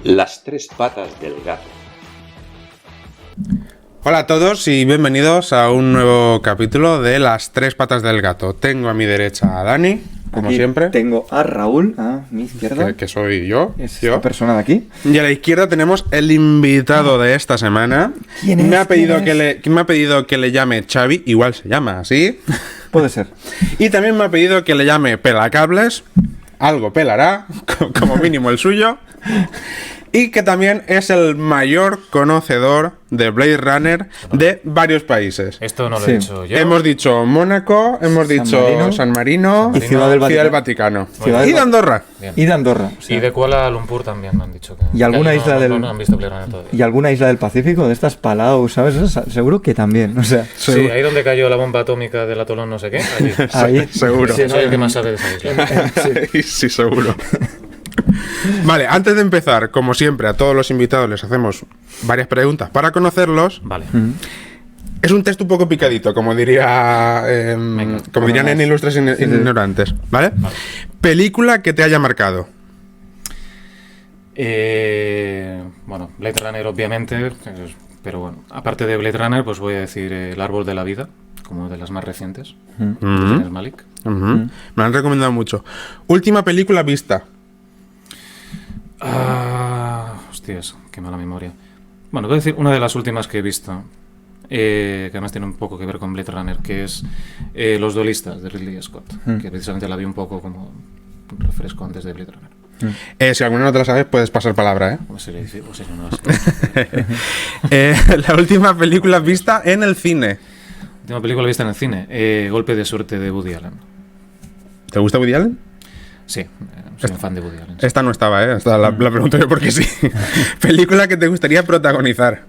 Las tres patas del gato. Hola a todos y bienvenidos a un nuevo capítulo de Las tres patas del gato. Tengo a mi derecha a Dani, como aquí siempre. Tengo a Raúl a mi izquierda. Que soy yo. Esta persona de aquí. Y a la izquierda tenemos el invitado de esta semana. ¿Quién es? Me ha pedido ¿Quién me ha pedido que le llame Xavi, igual se llama así. Puede ser. Y también me ha pedido que le llame Pelacables. Algo pelará, como mínimo el suyo. Y que también es el mayor conocedor de Blade Runner de varios países. Esto no lo he dicho yo. Hemos dicho Mónaco, hemos dicho San Marino y Ciudad del Vaticano. Ciudad Y de Andorra. Bien. Y de Andorra. O sea, Y de Kuala Lumpur también me han dicho que. Y alguna que isla del. no han visto Blade Runner todavía. Y alguna isla del Pacífico, de estas Palau, ¿sabes? Eso seguro que también. O sea, Sí, ahí donde cayó la bomba atómica del atolón no sé qué. Allí. ahí. Seguro. Sí, soy el que más sabe de esa isla. Sí, seguro. Vale, antes de empezar, como siempre, a todos los invitados les hacemos varias preguntas para conocerlos. Vale. Es un test un poco picadito, como diría, como dirían en Ilustres Ignorantes, ¿vale? Película que te haya marcado. Bueno, Blade Runner obviamente, pero bueno, aparte de Blade Runner, pues voy a decir El Árbol de la Vida, como de las más recientes, de Terrence Malick. Me lo han recomendado mucho. Última película vista. Hostias, qué mala memoria. Bueno, voy a decir una de las últimas que he visto, que además tiene un poco que ver con Blade Runner, que es Los Duelistas, de Ridley Scott, que precisamente la vi un poco como un refresco antes de Blade Runner. Si alguna no te la sabes, puedes pasar palabra, ¿eh? O sería no sé. La última película vista en el cine. Última película vista en el cine, Golpe de suerte de Woody Allen. ¿Te gusta Woody Allen? Sí, soy un fan de Woody Allen. Sí. Esta no estaba, ¿eh? Esta la pregunto yo porque sí. Película que te gustaría protagonizar.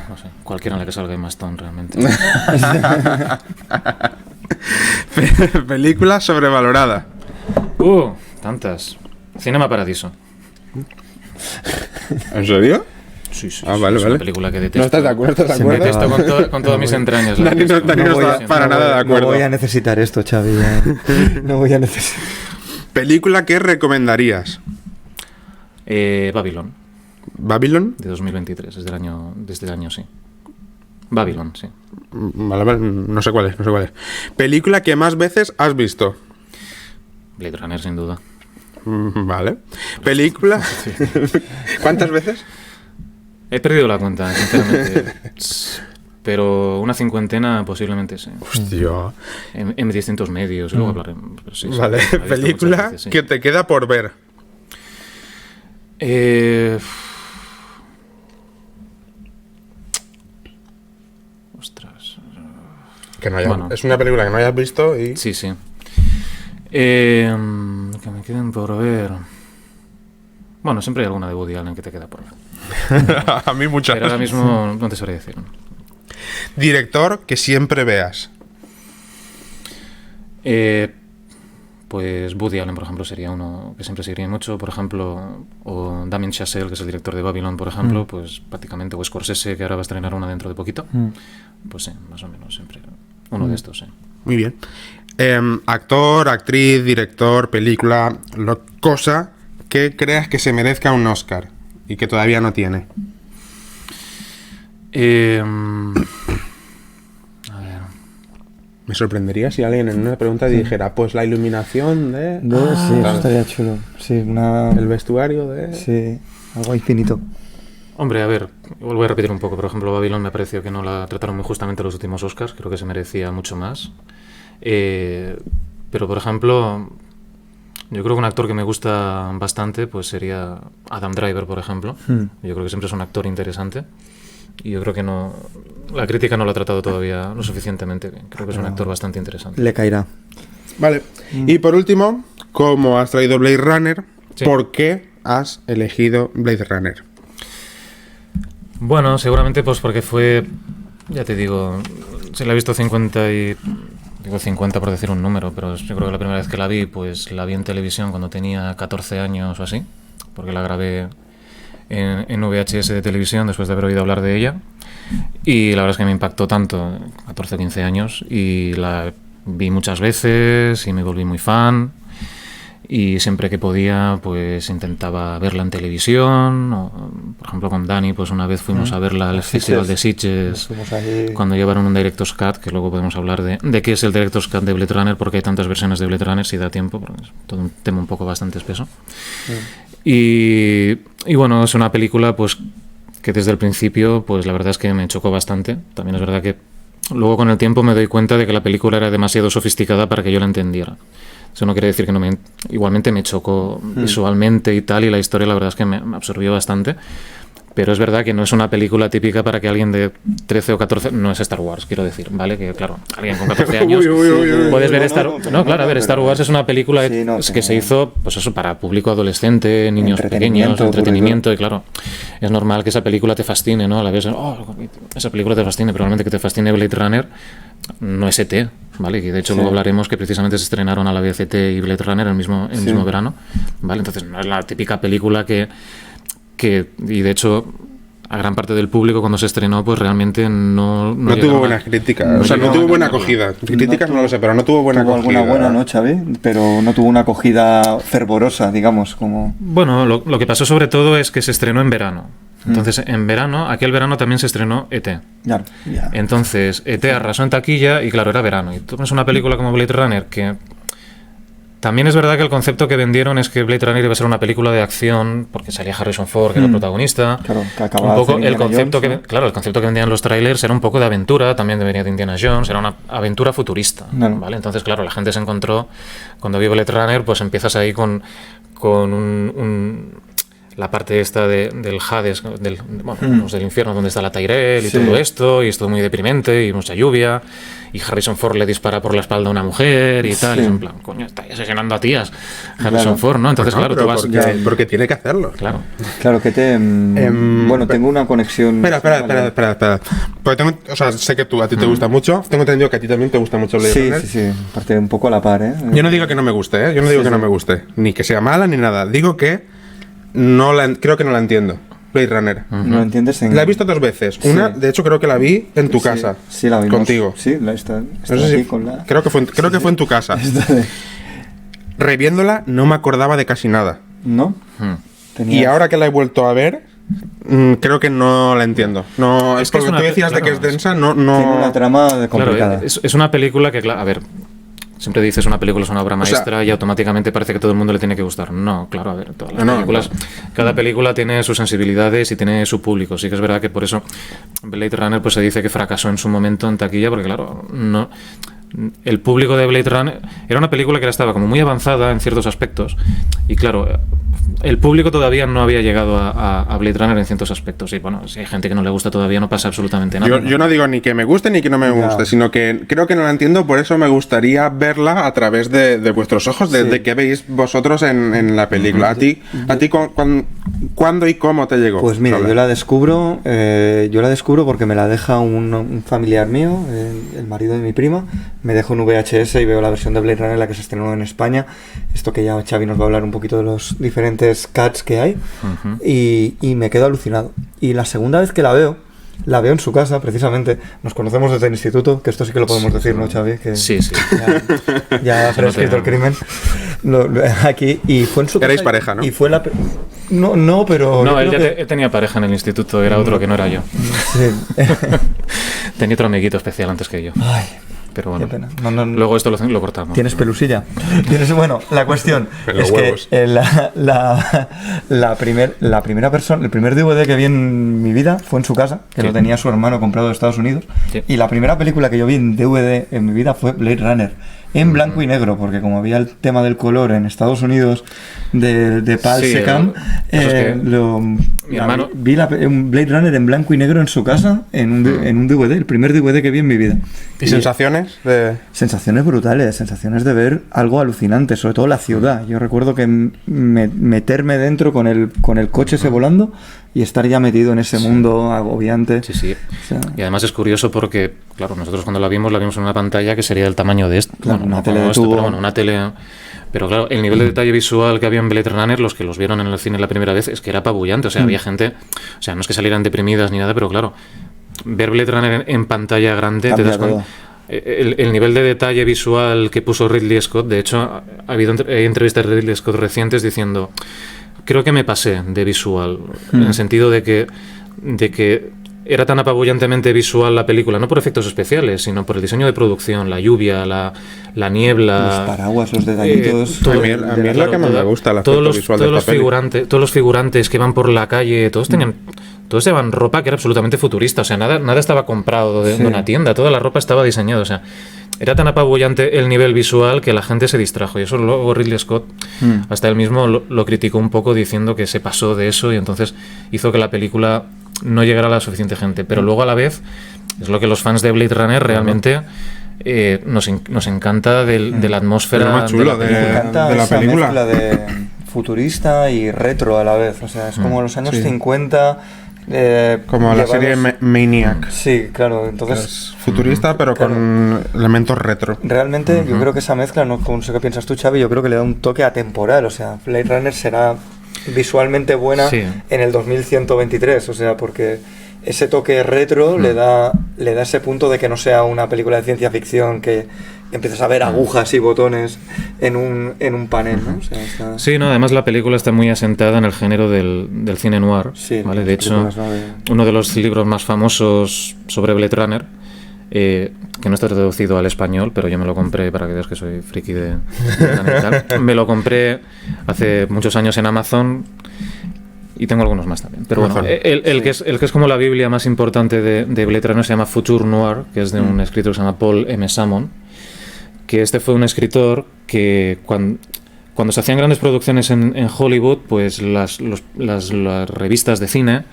No sé, cualquiera en la que salga Emma Stone realmente. Película sobrevalorada. Tantas. Cinema Paradiso. ¿En serio? Sí. Vale, es vale. una película que detesto. ¿No estás de acuerdo? ¿Estás de acuerdo? Detesto con todas mis entrañas. la Dani no detesto. está para nada de acuerdo. No voy a necesitar esto, Xavi. No voy a necesitar. Película que recomendarías. Babylon, ¿Babylon? de 2023, desde el año, sí. Babylon, sí. Vale, no sé cuál es. Película que más veces has visto. Blade Runner, sin duda. Vale. Película. ¿Cuántas veces? He perdido la cuenta, sinceramente. Pero una cincuentena posiblemente, sí. Hostia. En distintos medios, luego hablaremos. Pero sí, Vale. la he visto Película muchas veces, sí. que te queda por ver. Ostras. Que no haya, Bueno. es una película que no hayas visto y. Sí. Que me queden por ver. Bueno, siempre hay alguna de Woody Allen que te queda por ver. A mí muchas. Pero ahora mismo no te sabría decir. Director que siempre veas. Pues Woody Allen, por ejemplo, sería uno que siempre seguiría mucho, por ejemplo, o Damien Chazelle, que es el director de Babylon, por ejemplo, pues prácticamente, o Scorsese, que ahora va a estrenar una dentro de poquito, pues sí, más o menos siempre uno de estos, sí. Muy bien. Actor, actriz, director, película, cosa que creas que se merezca un Oscar y que todavía no tiene. Me sorprendería si alguien en una pregunta dijera, pues la iluminación de... Sí, eso estaría chulo. Sí, el vestuario de... Sí, algo infinito. Hombre, a ver, vuelvo a repetir un poco. Por ejemplo, Babylon me pareció que no la trataron muy justamente los últimos Oscars. Creo que se merecía mucho más. Pero, por ejemplo, yo creo que un actor que me gusta bastante pues sería Adam Driver, por ejemplo. Yo creo que siempre es un actor interesante. Y yo creo que la crítica no lo ha tratado todavía lo suficientemente bien. Creo que es un actor bastante interesante. Le caerá. Vale. Y por último, como has traído Blade Runner, Sí. ¿por qué has elegido Blade Runner? Bueno, seguramente pues porque fue, ya te digo, se la he visto 50 y... Digo 50 por decir un número, pero yo creo que la primera vez que la vi, pues la vi en televisión cuando tenía 14 años o así, porque la grabé en VHS de televisión después de haber oído hablar de ella. Y la verdad es que me impactó tanto, 14 o 15 años, y la vi muchas veces y me volví muy fan. y siempre que podía pues intentaba verla en televisión, o, por ejemplo con Dani pues una vez fuimos a verla al Festival de Sitges cuando llevaron un Director's Cut, que luego podemos hablar de qué es el Director's Cut de Blade Runner, porque hay tantas versiones de Blade Runner si da tiempo, porque es todo un tema un poco bastante espeso. Y bueno, es una película pues que desde el principio pues la verdad es que me chocó bastante. También es verdad que luego con el tiempo me doy cuenta de que la película era demasiado sofisticada para que yo la entendiera. Eso no quiere decir que no me... Igualmente me chocó visualmente y tal, y la historia la verdad es que me absorbió bastante. Pero es verdad que no es una película típica para que alguien de 13 o 14... No es Star Wars, quiero decir, ¿vale? Que claro, alguien con 14 años... puedes ver Star Wars... No, claro, a ver, Star Wars es una película que se hizo, pues eso, para público adolescente, niños pequeños, entretenimiento, y claro, es normal que esa película te fascine, ¿no? A la vez, esa película te fascine, probablemente que te fascine Blade Runner no es ET, ¿vale? Que de hecho luego hablaremos que precisamente se estrenaron a la vez ET y Blade Runner el mismo verano, ¿vale? Entonces no es la típica película que y de hecho a gran parte del público cuando se estrenó pues realmente no tuvo buenas críticas, no tuvo buena acogida. Críticas no lo sé, pero no tuvo buena acogida. Tuvo alguna buena, ¿no, Xavi? Pero no tuvo una acogida fervorosa, digamos, como... Bueno, lo que pasó sobre todo es que se estrenó en verano. Entonces, en verano, aquel verano también se estrenó ET. Ya. Entonces, ET arrasó en taquilla y claro, era verano. Y tú ves una película como Blade Runner que... También es verdad que el concepto que vendieron es que Blade Runner iba a ser una película de acción, porque salía Harrison Ford, que era el protagonista. Claro, que acababa un poco de el concepto Jones, que, claro, el concepto que vendían los trailers era un poco de aventura, también venía de Indiana Jones, era una aventura futurista, ¿vale? Entonces, claro, la gente se encontró, cuando vio Blade Runner, pues empiezas ahí con la parte esta del Hades, del infierno donde está la Tyrell y todo esto, y es todo muy deprimente y mucha lluvia, y Harrison Ford le dispara por la espalda a una mujer y tal, y es en plan, coño, está asesinando a tías Harrison Ford, ¿no? Entonces, claro, tú vas... Porque tiene que hacerlo. Claro que te... bueno, tengo una conexión... Espera. Porque sé que a ti te gusta mucho, tengo entendido que a ti también te gusta mucho Blade Runner. Sí, parte un poco a la par, ¿eh? Yo no digo que no me guste, ¿eh? Yo no digo que no me guste, ni que sea mala ni nada, digo que creo que no la entiendo. Blade Runner. ¿No la entiendes? La he visto 2 veces. Una, de hecho, creo que la vi en tu casa. Sí, la vimos. Contigo. Sí, está no sé si, con la... Creo que fue en tu casa. Reviéndola, no me acordaba de casi nada. ¿No? Y ahora que la he vuelto a ver, creo que no la entiendo. No, es porque tú decías de que es densa, no... Tiene una trama complicada. Claro, es una película que, a ver... Siempre dices una película es una obra maestra y automáticamente parece que todo el mundo le tiene que gustar. No, claro, a ver, todas las películas, cada película tiene sus sensibilidades y tiene su público. Sí que es verdad que por eso Blade Runner pues se dice que fracasó en su momento en taquilla, porque claro, no... El público de Blade Runner era una película que estaba como muy avanzada en ciertos aspectos y claro, el público todavía no había llegado a Blade Runner en ciertos aspectos y bueno, si hay gente que no le gusta todavía no pasa absolutamente nada. Yo no digo ni que me guste ni que no me guste, sino que creo que no la entiendo, por eso me gustaría verla a través de vuestros ojos, de qué veis vosotros en la película. ¿A ti cuándo y cómo te llegó? Pues mira, yo la descubro porque me la deja un familiar mío, el marido de mi prima. Me dejo un VHS y veo la versión de Blade Runner, la que se estrenó en España. Esto que ya Xavi nos va a hablar un poquito de los diferentes cuts que hay. Y me quedo alucinado. Y la segunda vez que la veo en su casa, precisamente. Nos conocemos desde el instituto, que esto sí que lo podemos decir, ¿no, Xavi? Que sí. Ya ha prescrito el crimen. Aquí, y fue en su casa. Erais pareja, ¿no? Y fue la... No, pero... No, él tenía pareja en el instituto, era otro que no era yo. Sí. Tenía otro amiguito especial antes que yo. Ay. Pero bueno, qué pena. Luego esto lo cortamos. ¿Tienes pelusilla? Bueno, la cuestión es huevos. Que la primera persona, el primer DVD que vi en mi vida fue en su casa, que lo tenía su hermano comprado de Estados Unidos, y la primera película que yo vi en DVD en mi vida fue Blade Runner, en blanco y negro, porque como había el tema del color en Estados Unidos de Paul Secam, mi hermano vi un Blade Runner en blanco y negro en su casa en un DVD, el primer DVD que vi en mi vida. ¿Y sensaciones? Sensaciones brutales, sensaciones de ver algo alucinante, sobre todo la ciudad. Yo recuerdo que meterme dentro con el coche ese volando y estar ya metido en ese mundo agobiante. Sí. O sea, y además es curioso porque, claro, nosotros cuando la vimos en una pantalla que sería del tamaño de esto. Claro, una tele de tubo. Pero bueno, una tele... Pero claro, el nivel de detalle visual que había en Blade Runner, los que los vieron en el cine la primera vez, es que era apabullante. O sea, había gente... O sea, no es que salieran deprimidas ni nada, pero claro, ver Blade Runner en pantalla grande te das cuenta... el nivel de detalle visual que puso Ridley Scott. De hecho, ha habido entrevistas de Ridley Scott recientes diciendo, creo que me pasé de visual, en el sentido de que era tan apabullantemente visual la película, no por efectos especiales, sino por el diseño de producción, la lluvia, la niebla, los paraguas, los detallitos. A mí es lo que más me gusta, el efecto visual de esta peli. Todos los figurantes que van por la calle, todos llevaban ropa que era absolutamente futurista, o sea, nada estaba comprado de una tienda, toda la ropa estaba diseñada, o sea, era tan apabullante el nivel visual que la gente se distrajo, y eso luego Ridley Scott, hasta él mismo lo criticó un poco diciendo que se pasó de eso y entonces hizo que la película no llegara a la suficiente gente, pero luego a la vez es lo que los fans de Blade Runner realmente nos encanta de la atmósfera más chulo Me encanta de la esa película. mezcla de futurista y retro a la vez, o sea, es como los años 50. Como la serie Maniac. Sí, claro, entonces Es futurista, pero con elementos retro. realmente yo creo que esa mezcla, no sé qué piensas tú, Xavi, yo creo que le da un toque atemporal, o sea, Blade Runner será visualmente buena en el 2123, o sea, porque ese toque retro le da ese punto de que no sea una película de ciencia ficción que empiezas a ver agujas y botones en un panel, ¿no? O sea, Sí, no, además la película está muy asentada en el género del cine noir, Sí, ¿vale? De hecho, películas, ¿no? uno de los libros más famosos sobre Blade Runner, que no está traducido al español, pero yo me lo compré, para que veas que soy friki de tal. Me lo compré hace muchos años en Amazon y tengo algunos más también. Pero bueno, el que es como la Biblia más importante de Blade Runner se llama Future Noir, que es de un escritor que se llama Paul M. Salmon, que este fue un escritor que cuando se hacían grandes producciones en Hollywood, pues las revistas de cine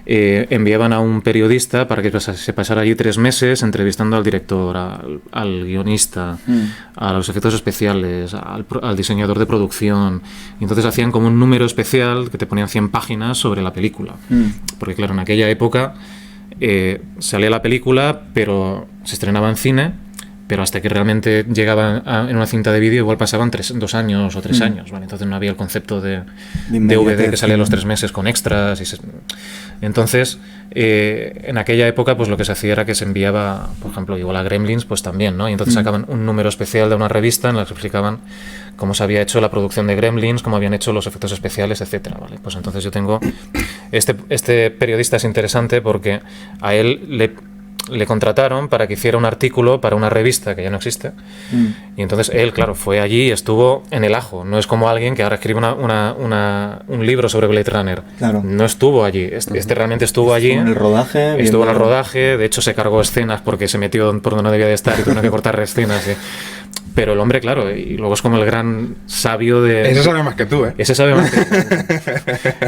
enviaban a un periodista para que se pasara allí 3 meses entrevistando al director, al guionista, a los efectos especiales, al diseñador de producción. Y entonces hacían como un número especial que te ponían 100 páginas sobre la película. Porque claro, en aquella época salía la película, pero se estrenaba en cine, pero hasta que realmente llegaba en una cinta de vídeo igual pasaban 2 años o 3 años, ¿vale? Entonces no había el concepto de DVD que salía a los 3 meses con extras. Entonces, en aquella época pues lo que se hacía era que se enviaba, por ejemplo, igual a Gremlins, pues también, ¿no? Y entonces sacaban un número especial de una revista en la que explicaban cómo se había hecho la producción de Gremlins, cómo habían hecho los efectos especiales, etcétera, ¿vale? Pues entonces yo tengo... Este periodista es interesante porque a él le contrataron para que hiciera un artículo para una revista que ya no existe. Y entonces él, claro, fue allí y estuvo en el ajo. No es como alguien que ahora escribe un libro sobre Blade Runner. Claro. No estuvo allí. Este realmente estuvo allí. en el rodaje. Estuvo en el rodaje. De hecho, se cargó escenas porque se metió por donde no debía de estar y tuvo que cortar escenas. Pero el hombre, claro, y luego es como el gran sabio de... Ese sabe más que tú, ¿eh? Ese sabe más que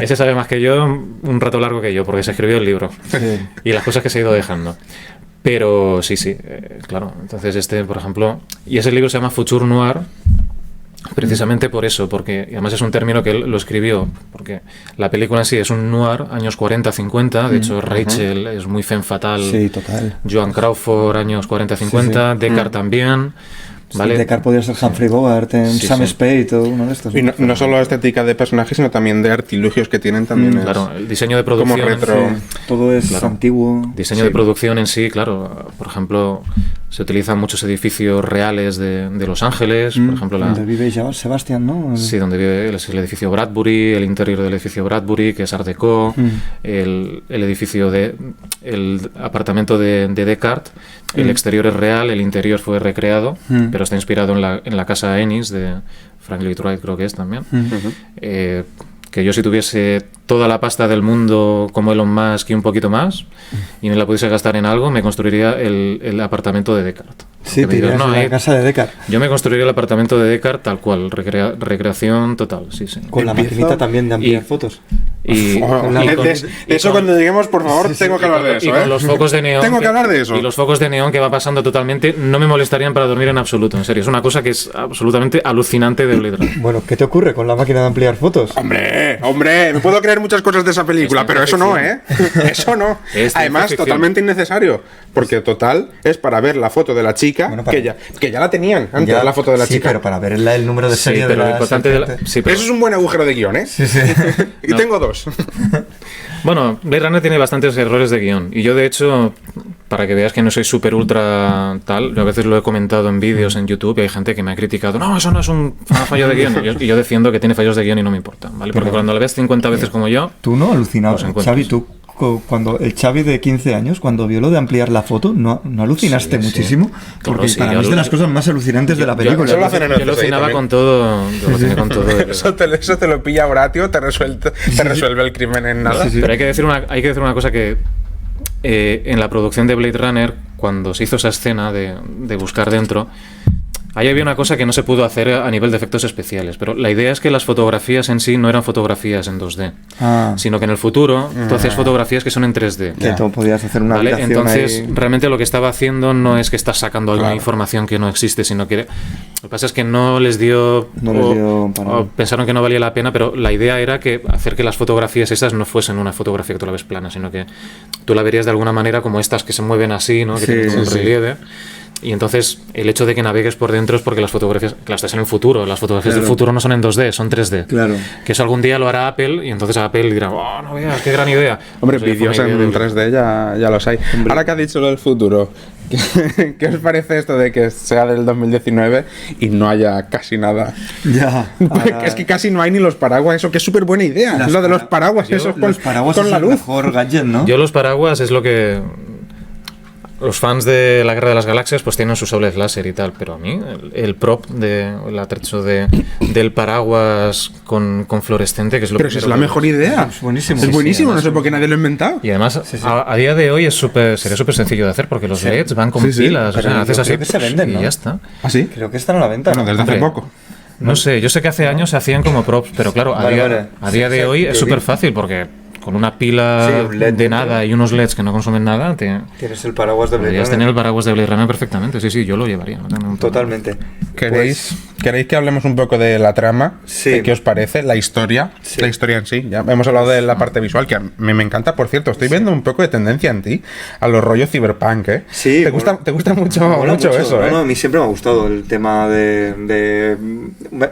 ese sabe más que yo, un rato largo que yo, porque se escribió el libro. Sí. Y las cosas que se ha ido dejando. Pero sí, claro. Entonces por ejemplo... Y ese libro se llama Future Noir, precisamente por eso, porque además es un término que él lo escribió, porque la película en sí es un noir, años 40-50, de hecho Rachel es muy femme fatale, Sí, total. Joan Crawford, años 40-50, Deckard también... ¿Vale? Deckard podría ser Humphrey Bogart, Sam Spade o uno de estos. Y no solo estética de personajes, sino también de artilugios que tienen también. Claro, el diseño de producción. Como retro. Todo es antiguo. Diseño de producción en sí, claro. Por ejemplo, se utilizan muchos edificios reales de Los Ángeles. Por ejemplo, donde vive Sebastián, ¿no? Sí, donde vive es el edificio Bradbury, el interior del edificio Bradbury, que es Art Deco, el edificio el apartamento de Deckard. El exterior es real, el interior fue recreado, pero está inspirado en la casa Ennis de Frank Lloyd Wright, creo que es también. Que yo, si tuviese toda la pasta del mundo como Elon Musk y un poquito más, y me la pudiese gastar en algo, me construiría el apartamento de Deckard. Sí, te irías a la casa de Deckard. Yo me construiría el apartamento de Deckard tal cual, recreación total, sí. Con la maquinita también de ampliar fotos. Eso cuando lleguemos, por favor, tengo que hablar de eso. Y con los focos de neón. Tengo que hablar de eso. Y los focos de neón que va pasando totalmente no me molestarían para dormir en absoluto, en serio. Es una cosa que es absolutamente alucinante de Blade Runner. Bueno, ¿qué te ocurre con la máquina de ampliar fotos? Hombre, me puedo creer muchas cosas de esa película, pero eso no, ¿eh? Eso no. Además, totalmente innecesario, porque total es para ver la foto de la chica, que ya la tenían antes, la foto de la chica. Sí, pero para ver el número de serie de la... Lo importante Eso es un buen agujero de guión, ¿eh? Sí. Y tengo 2. Bueno, Blade Runner tiene bastantes errores de guión. Y yo, de hecho, para que veas que no soy súper ultra tal, yo a veces lo he comentado en vídeos en YouTube y hay gente que me ha criticado, no, eso no es un fallo de guión, y yo defiendo que tiene fallos de guión y no me importa, ¿vale? Porque cuando lo ves 50 veces como yo... Tú no alucinabas, los encuentras. Xavi, tú cuando el Xavi de 15 años, cuando vio lo de ampliar la foto, ¿no alucinaste Sí, sí. muchísimo? Claro, Porque sí, para yo mí es de alu- las cosas más alucinantes de la película. Eso lo hacen en el Yo alucinaba CSI con todo, yo aluciné con todo. Eso te lo pilla Horatio, te resuelve el crimen en nada. Sí, sí. Pero hay que decir una cosa que en la producción de Blade Runner, cuando se hizo esa escena de buscar dentro, ahí había una cosa que no se pudo hacer a nivel de efectos especiales, pero la idea es que las fotografías en sí no eran fotografías en 2D, sino que en el futuro tú hacías fotografías que son en 3D. Que tú podías hacer una ¿Vale? habitación Entonces, ahí. realmente lo que estaba haciendo no es que estás sacando alguna información que no existe, sino que lo que pasa es que no les dio, No les dio para nada. o pensaron que no valía la pena, pero la idea era que hacer que las fotografías esas no fuesen una fotografía que tú la ves plana, sino que tú la verías de alguna manera como estas que se mueven así, ¿no? Que Sí, tienen como un sí. relieve. Y entonces el hecho de que navegues por dentro es porque las fotografías, claro, estás en el futuro, las fotografías Claro. del futuro no son en 2D, son 3D. Claro. Que eso algún día lo hará Apple y entonces Apple dirá, oh, no veas, qué gran idea. Hombre, Pues, vídeos fue una en idea de- 3D ya los hay. Ahora que has dicho lo del futuro, ¿qué os parece esto de que sea del 2019 y no haya casi nada? Ya. ahora- Es que casi no hay ni los paraguas, eso que es súper buena idea. Las Lo de los para- paraguas, esos con, Los paraguas con es la el luz. mejor gadget, ¿no? Yo los paraguas es lo que... Los fans de la Guerra de las Galaxias pues tienen sus sables láser y tal, pero a mí el prop el atrecho del paraguas con fluorescente, que es lo Pero si es primero la que- mejor idea. Es buenísimo. Es buenísimo, además, no sé por qué nadie lo ha inventado. Y además, a día de hoy sería súper sencillo de hacer porque los LEDs van con Sí, sí. pilas, o Pero sea, yo haces así creo que se venden, y ¿no? ya está. ¿Ah, sí? Creo que están a la venta. Bueno, ¿no? desde hace Hombre. poco. No sé, yo sé que hace años se hacían como props, pero claro, Vale, vale. a día Sí, de sí, hoy yo es vi. súper fácil porque con una pila Sí, un LED de dentro. nada y unos LEDs que no consumen nada, Tienes el paraguas de Blade podrías Runner. tener el paraguas de Blade Runner perfectamente. Sí, yo lo llevaría. No tengo ningún problema. Totalmente. ¿Queréis que hablemos un poco de la trama? Sí. ¿Qué os parece? La historia. Sí. La historia en sí. Ya hemos hablado de la parte visual, que a mí me encanta. Por cierto, estoy viendo un poco de tendencia en ti a los rollos cyberpunk, ¿eh? Sí, ¿Te gusta, bueno, te gusta mucho, Mola mucho eso, no, ¿eh? no, a mí siempre me ha gustado el tema de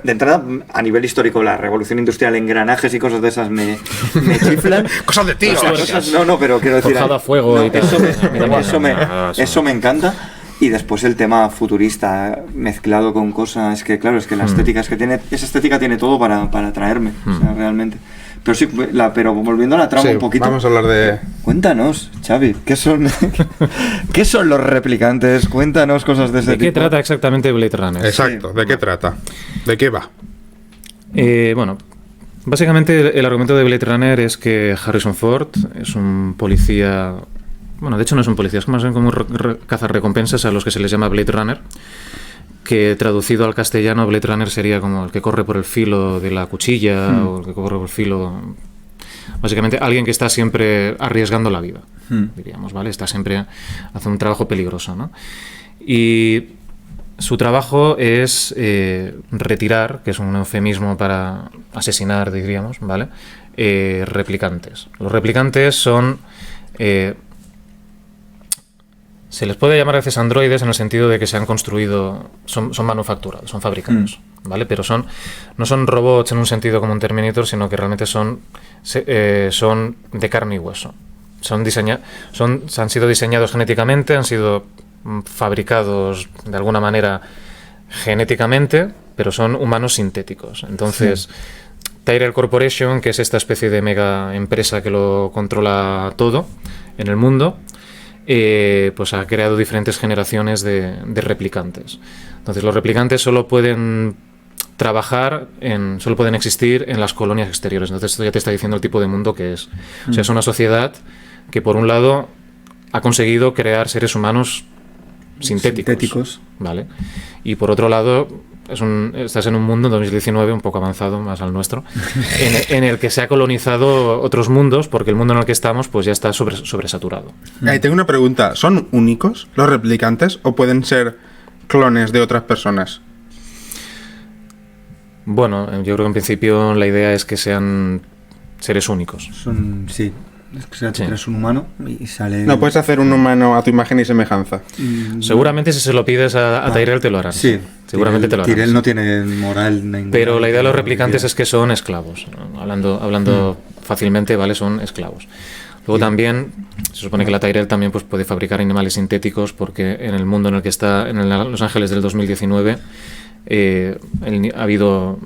entrada a nivel histórico, la revolución industrial, engranajes y cosas de esas me chiflan. Cosas de tío. No, pero quiero decir. Forjado a fuego no, y tal. eso me encanta. Y después el tema futurista mezclado con cosas que, claro, es que la estética es que tiene, esa estética tiene todo para atraerme, o sea, realmente. Pero sí, pero volviendo a la trama Sí, un poquito. vamos a hablar de... Cuéntanos, Xavi, ¿qué son, ¿qué son los replicantes? Cuéntanos cosas de ese ¿De qué tipo. trata exactamente Blade Runner? Exacto, ¿de qué trata? ¿De qué va? Bueno, básicamente el argumento de Blade Runner es que Harrison Ford es un policía... Bueno, de hecho no es un policía, es más bien como un cazarrecompensas a los que se les llama Blade Runner, que traducido al castellano Blade Runner sería como el que corre por el filo de la cuchilla o el que corre por el filo... Básicamente alguien que está siempre arriesgando la vida, diríamos, ¿vale? Está siempre haciendo un trabajo peligroso, ¿no? Y su trabajo es retirar, que es un eufemismo para asesinar, diríamos, ¿vale? Replicantes. Los replicantes son... se les puede llamar a veces androides en el sentido de que se han construido, son manufacturados, son fabricados, ¿vale? Pero no son robots en un sentido como un Terminator, sino que realmente son de carne y hueso. Han sido diseñados genéticamente, han sido fabricados de alguna manera genéticamente, pero son humanos sintéticos. Entonces, Tyrell Corporation, que es esta especie de mega empresa que lo controla todo en el mundo, pues ha creado diferentes generaciones de replicantes. Entonces los replicantes solo pueden solo pueden existir en las colonias exteriores. Entonces esto ya te está diciendo el tipo de mundo que es. O sea, es una sociedad que por un lado ha conseguido crear seres humanos sintéticos. ¿Vale? Y por otro lado estás en un mundo en 2019 un poco avanzado, más al nuestro, en el que se ha colonizado otros mundos, porque el mundo en el que estamos pues ya está sobresaturado. Ahí tengo una pregunta. ¿Son únicos los replicantes o pueden ser clones de otras personas? Bueno, yo creo que en principio la idea es que sean seres únicos. Sí. Es que tú Sí. creas un humano y sale... No, puedes hacer un humano a tu imagen y semejanza. Seguramente si se lo pides a Tyrell te lo harán. Sí. Seguramente te lo harán. Tyrell no tiene moral ninguna. Pero la idea de los replicantes es que son esclavos. ¿No? Hablando fácilmente, ¿vale? Son esclavos. Luego también se supone que la Tyrell también pues, puede fabricar animales sintéticos porque en el mundo en el que está, en Los Ángeles del 2019, ha habido...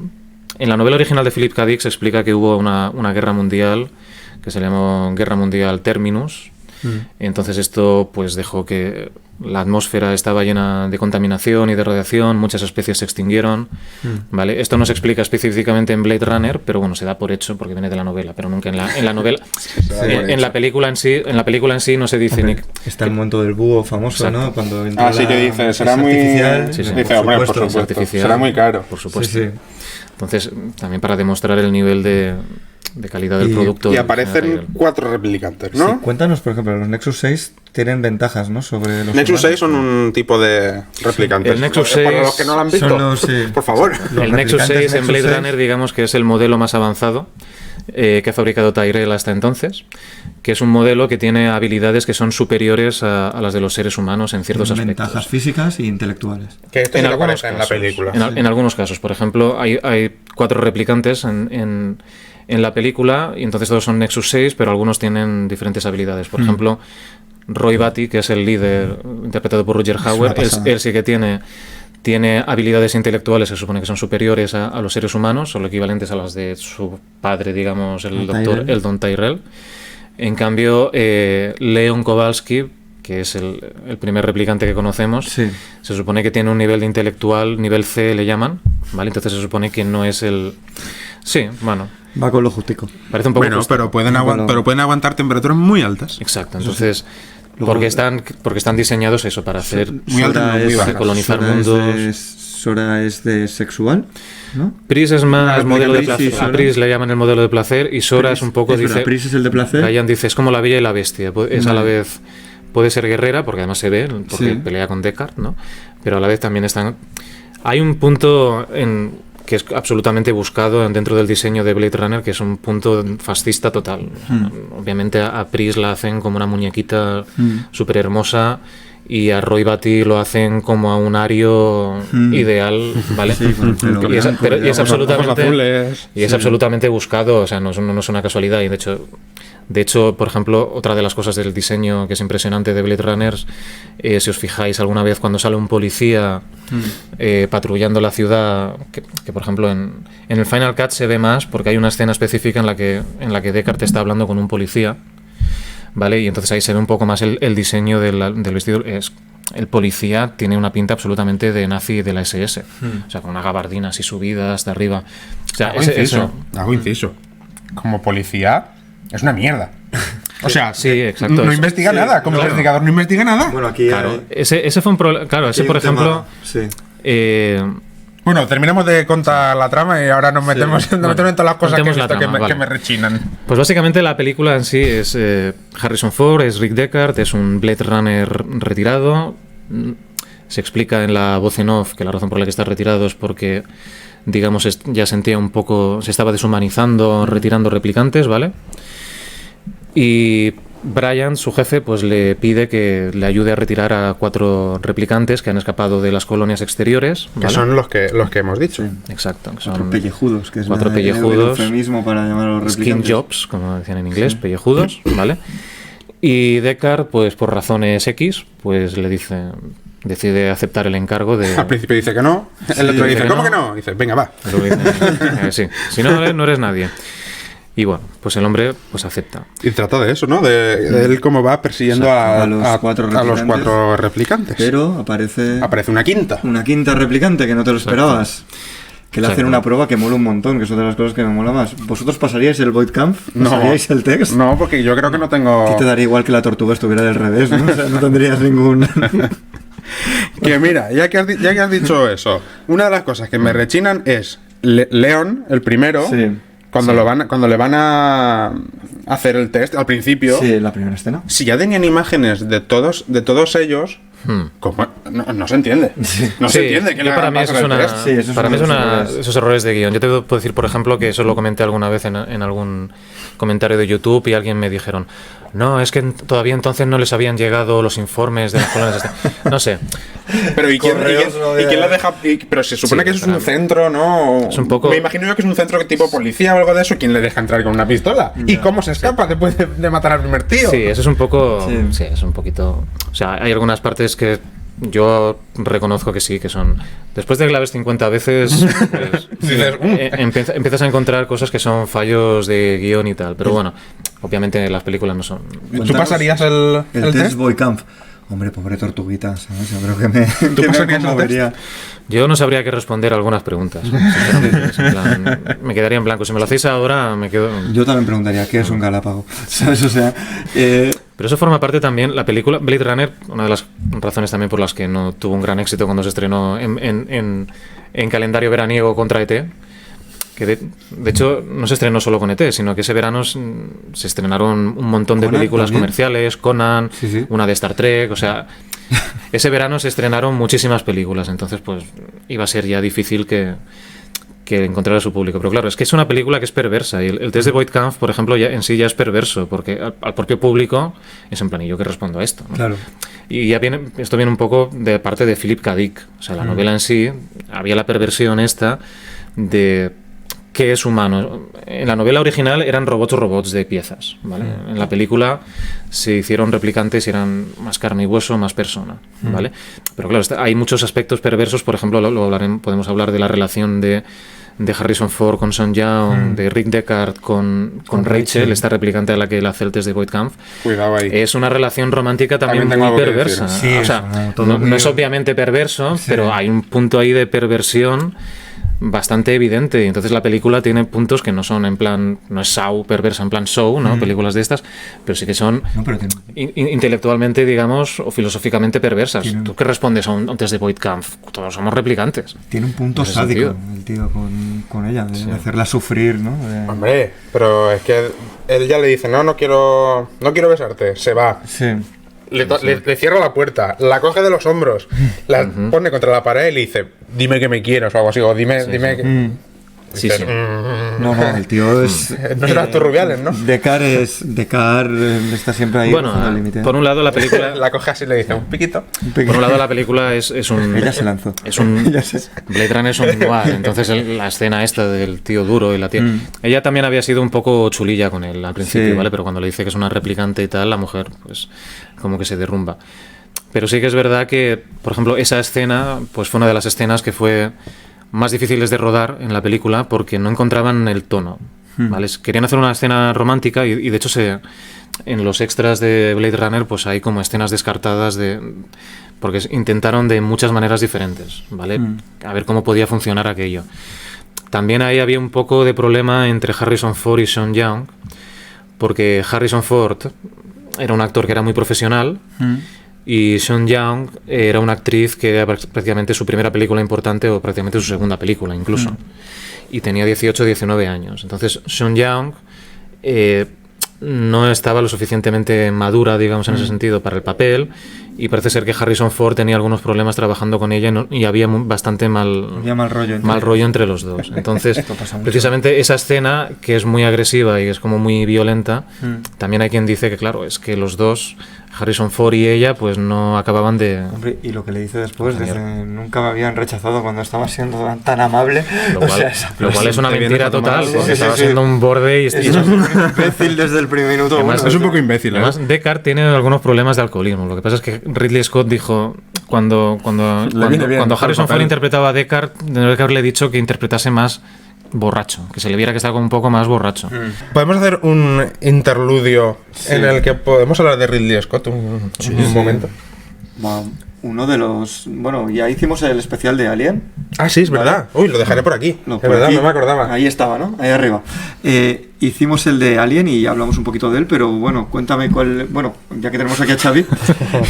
En la novela original de Philip K. Dick se explica que hubo una guerra mundial que se llamó Guerra Mundial Terminus. Entonces esto pues dejó que la atmósfera estaba llena de contaminación y de radiación, muchas especies se extinguieron, ¿vale? Esto no se explica específicamente en Blade Runner, pero bueno, se da por hecho porque viene de la novela, pero nunca en la novela. En la película en sí no se dice ni... Está el momento del búho famoso, Exacto. ¿no? Cuando entra Sí, que dice, será muy... artificial. Sí, sí. Dice, hombre, por supuesto, artificial, será muy caro. por supuesto. Sí, sí. Entonces, también para demostrar el nivel de calidad del producto. Y de aparecen Tyrell. 4 replicantes, Sí, ¿no? cuéntanos, por ejemplo, los Nexus 6 tienen ventajas, ¿no? Sobre los Nexus 6 humanos. son un tipo de replicantes. El Nexus Para 6 los que no lo han visto, son los, sí. por favor. Los El Nexus replicantes 6 en Blade Nexus 6. Runner, digamos que es el modelo más avanzado que ha fabricado Tyrell hasta entonces, que es un modelo que tiene habilidades que son superiores a las de los seres humanos en ciertos Tienen aspectos. ventajas físicas e intelectuales. Que esto En sí que algunos aparece en la casos. película. En algunos casos, por ejemplo, hay 4 replicantes en la película y entonces todos son Nexus 6, pero algunos tienen diferentes habilidades. Por ejemplo, Roy Batty, que es el líder interpretado por Roger Hauer, él sí que tiene habilidades intelectuales que se supone que son superiores a los seres humanos, son equivalentes a las de su padre, digamos, el doctor Tyrell. Eldon Tyrell. En cambio, Leon Kowalski, que es el primer replicante que conocemos, Sí. se supone que tiene un nivel de intelectual, nivel C le llaman, ¿vale? Entonces se supone que no es el... Sí, bueno, Va con lo justico. parece un poco... Bueno, justo. pero pueden, Bueno. pero pueden aguantar temperaturas muy altas. Exacto, entonces... Luego- Porque están diseñados eso, para hacer... Muy altas, no muy bajas. colonizar Sora mundos. Sora es de sexual, ¿no? Pris es más Ah, modelo de Pris, placer. sí, A Sora. Pris le llaman el modelo de placer y Sora es un poco, Es verdad, dice... Pris es el de placer. Ryan dice, es como la bella y la bestia. Es a la vez... Puede ser guerrera, porque además se ve, porque Sí. pelea con Deckard, ¿no? Pero a la vez también están... Hay un punto que es absolutamente buscado dentro del diseño de Blade Runner, que es un punto fascista total. Obviamente a Pris la hacen como una muñequita súper hermosa y a Roy Batty lo hacen como a un ario ideal, ¿vale? Sí, con el pelo Y es, blanco, pero- y es ojos absolutamente... azules. Y es absolutamente buscado, o sea, no es una casualidad. Y de hecho, por ejemplo, otra de las cosas del diseño que es impresionante de Blade Runner, si os fijáis alguna vez cuando sale un policía patrullando la ciudad, que por ejemplo en el Final Cut se ve más porque hay una escena específica en la que Deckard está hablando con un policía, ¿vale? Y entonces ahí se ve un poco más el diseño del vestido. El policía tiene una pinta absolutamente de nazi de la SS, o sea, con una gabardina así subida hasta arriba. O sea, Hago inciso. Como policía, es una mierda. O sea, Sí, exacto. no investiga nada. Como claro. investigador no investiga nada. Bueno, aquí Claro, ese fue un problema. Claro, ese aquí por hay un tema- ejemplo. Sí. Bueno, terminamos de contar la trama y ahora nos metemos en todas las cosas que, he contemos la visto trama, que vale. me rechinan. Pues básicamente la película en sí es Harrison Ford, es Rick Deckard, es un Blade Runner retirado. Se explica en la voz en off que la razón por la que está retirado es porque, digamos, ya sentía un poco, se estaba deshumanizando, retirando replicantes, ¿vale? Y Brian, su jefe, pues le pide que le ayude a retirar a 4 replicantes que han escapado de las colonias exteriores, Que ¿vale? son los que hemos dicho. Exacto, que Cuatro son pellejudos, que es 4 el pellejudos. eufemismo para llamar a los Skin replicantes. jobs, como decían en inglés, pellejudos, ¿vale? Y Deckard, pues por razones X, pues decide aceptar el encargo de... Al principio dice que no. El otro dice dice, que ¿cómo no. que no? Dice, venga, va. Luego dice, sí, si no, no eres nadie. Y bueno, pues el hombre pues acepta. Y trata de eso, ¿no? De él cómo va persiguiendo A los cuatro a los replicantes. 4 replicantes. Pero aparece Aparece una quinta. una quinta replicante que no te lo esperabas. Que le hacen Exacto. una prueba que mola un montón, que es otra de las cosas que me mola más. ¿Vosotros pasaríais el Void Camp? No. ¿Pasaríais el text? No, porque yo creo que no tengo... A ti te daría igual que la tortuga estuviera del revés, ¿no? O sea, no tendrías ningún... Que mira, ya que has dicho eso, una de las cosas que me rechinan es Leon, el primero, Sí. cuando le van a hacer el test al principio, Sí, la primera escena. si ya tenían imágenes de todos ellos, ¿cómo? No se entiende. No se Sí, entiende que yo le para hagan mí eso pasar es el una, test. Sí, eso es para mí uno es de los una, errores. esos errores de guión. Yo te puedo decir, por ejemplo, que eso lo comenté alguna vez en algún comentario de YouTube y alguien me dijeron, no, es que todavía entonces no les habían llegado los informes de las colonias. No sé, Pero ¿y quién, Correos, no y quién le deja? Pero se supone Sí, que eso es un claro. centro, ¿no? Es un poco- Me imagino yo que es un centro tipo policía o algo de eso. ¿Quién le deja entrar con una pistola? ¿Y cómo se escapa después de matar al primer tío? Sí, eso es un poco. Sí. Sí, es un poquito. O sea, hay algunas partes que yo reconozco que sí, que son. Después de que la ves 50 veces, pues, Dices, empiezas a encontrar cosas que son fallos de guión y tal. Pero bueno, obviamente las películas no son. ¿Tú pasarías el El test? test Boy Camp. Hombre, pobre tortuguita, ¿sabes? Yo creo que me, ¿Tú que me pasarías el conmovería. Yo no sabría qué responder a algunas preguntas. Sinceramente. Es en plan, me quedaría en blanco. Si me lo hacéis ahora, me quedo. Yo también preguntaría, ¿qué es un galápago? ¿Sabes? O sea, Pero eso forma parte también, la película Blade Runner, una de las razones también por las que no tuvo un gran éxito cuando se estrenó en calendario veraniego contra ET, que de hecho no se estrenó solo con ET, sino que ese verano se estrenaron un montón de Conan películas también. comerciales, Conan, Sí, sí. una de Star Trek, o sea, ese verano se estrenaron muchísimas películas, entonces pues iba a ser ya difícil que encontrara a su público. Pero claro, es que es una película que es perversa. Y el test de Voight Kampf, por ejemplo, ya en sí ya es perverso, porque al propio público es en plan, ¿y yo qué respondo a esto? ¿no? claro. Y ya viene, esto viene un poco de parte de Philip K. Dick. O sea, la novela en sí, había la perversión esta de qué es humano. En la novela original eran robots de piezas, ¿vale? En la película se hicieron replicantes y eran más carne y hueso, más persona, ¿vale? Pero claro, hay muchos aspectos perversos. Por ejemplo, podemos hablar de la relación de Harrison Ford con Sean Young, de Rick Deckard con Rachel, esta replicante a la que él hace el test de Voight Kampf. Cuidado ahí. Es una relación romántica también, También tengo muy algo que perversa. decir. Sí, o eso, sea, no, todo no muy- es obviamente perverso, Sí. pero hay un punto ahí de perversión bastante evidente. Y entonces la película tiene puntos que no son en plan, no es Saw perversa en plan Saw, ¿no? Películas de estas, pero sí que son No, pero tiene, intelectualmente, digamos, o filosóficamente perversas. Tiene- ¿Tú qué respondes a un test de Voight Kampf? Todos somos replicantes. tiene un punto En ese sádico sentido. el tío con ella, de hacerla sufrir, ¿no? Hombre, pero es que él ya le dice, no quiero besarte. Se va. Sí. Le cierra la puerta, la coge de los hombros, la pone contra la pared y le dice, dime que me quieres o algo así, o dime que... Mm. Sí, Dices, sí. No, el tío es... No serás tú, Rubiales, ¿no? Decar está siempre ahí Bueno, rozando el límite. por un lado la película... La coge así y le dice, un piquito. Por un lado la película es un... Ella se lanzó. Es un Ella se- Blade Runner es un noir, entonces la escena esta del tío duro y la tía... Ella también había sido un poco chulilla con él al principio, Sí. ¿vale? Pero cuando le dice que es una replicante y tal, la mujer pues como que se derrumba. Pero sí que es verdad que, por ejemplo, esa escena pues fue una de las escenas que fue más difíciles de rodar en la película porque no encontraban el tono, ¿vale? Querían hacer una escena romántica y de hecho en los extras de Blade Runner pues hay como escenas descartadas porque intentaron de muchas maneras diferentes, ¿vale? A ver cómo podía funcionar aquello. También ahí había un poco de problema entre Harrison Ford y Sean Young, porque Harrison Ford era un actor que era muy profesional y Sean Young era una actriz que era prácticamente su primera película importante o prácticamente su segunda película incluso. Y tenía 18 o 19 años. Entonces Sean Young no estaba lo suficientemente madura, digamos, en ese sentido para el papel, y parece ser que Harrison Ford tenía algunos problemas trabajando con ella y había bastante Había mal rollo entre mal ellos. rollo entre los dos. Entonces, Esto pasa mucho. precisamente esa escena, que es muy agresiva y es como muy violenta, también hay quien dice que, claro, es que los dos, Harrison Ford y ella, pues no acababan de... Hombre, y lo que le dice después, Genial. dice, nunca me habían rechazado cuando estaba siendo tan amable. Lo cual, lo cual es una te vienes mentira a tomar total, algo. porque Sí, sí, estaba sí. siendo un borde y Es un imbécil desde el primer minuto. Además, uno. Es un poco imbécil, ¿eh? Además, Deckard tiene algunos problemas de alcoholismo. Lo que pasa es que Ridley Scott dijo, cuando viene bien el Harrison papel. Ford interpretaba a Deckard, tendría que haberle dicho que interpretase más borracho, que se le viera que estaba como un poco más borracho. Podemos hacer un interludio en el que podemos hablar de Ridley Scott un momento. Va, uno de los... Bueno, ya hicimos el especial de Alien. Ah, sí, es verdad. Uy, lo dejaré por aquí. No, Es por verdad, aquí. no me acordaba. Ahí estaba, ¿no? Ahí arriba. Hicimos el de Alien y ya hablamos un poquito de él, pero bueno, cuéntame cuál... Bueno, ya que tenemos aquí a Xavi,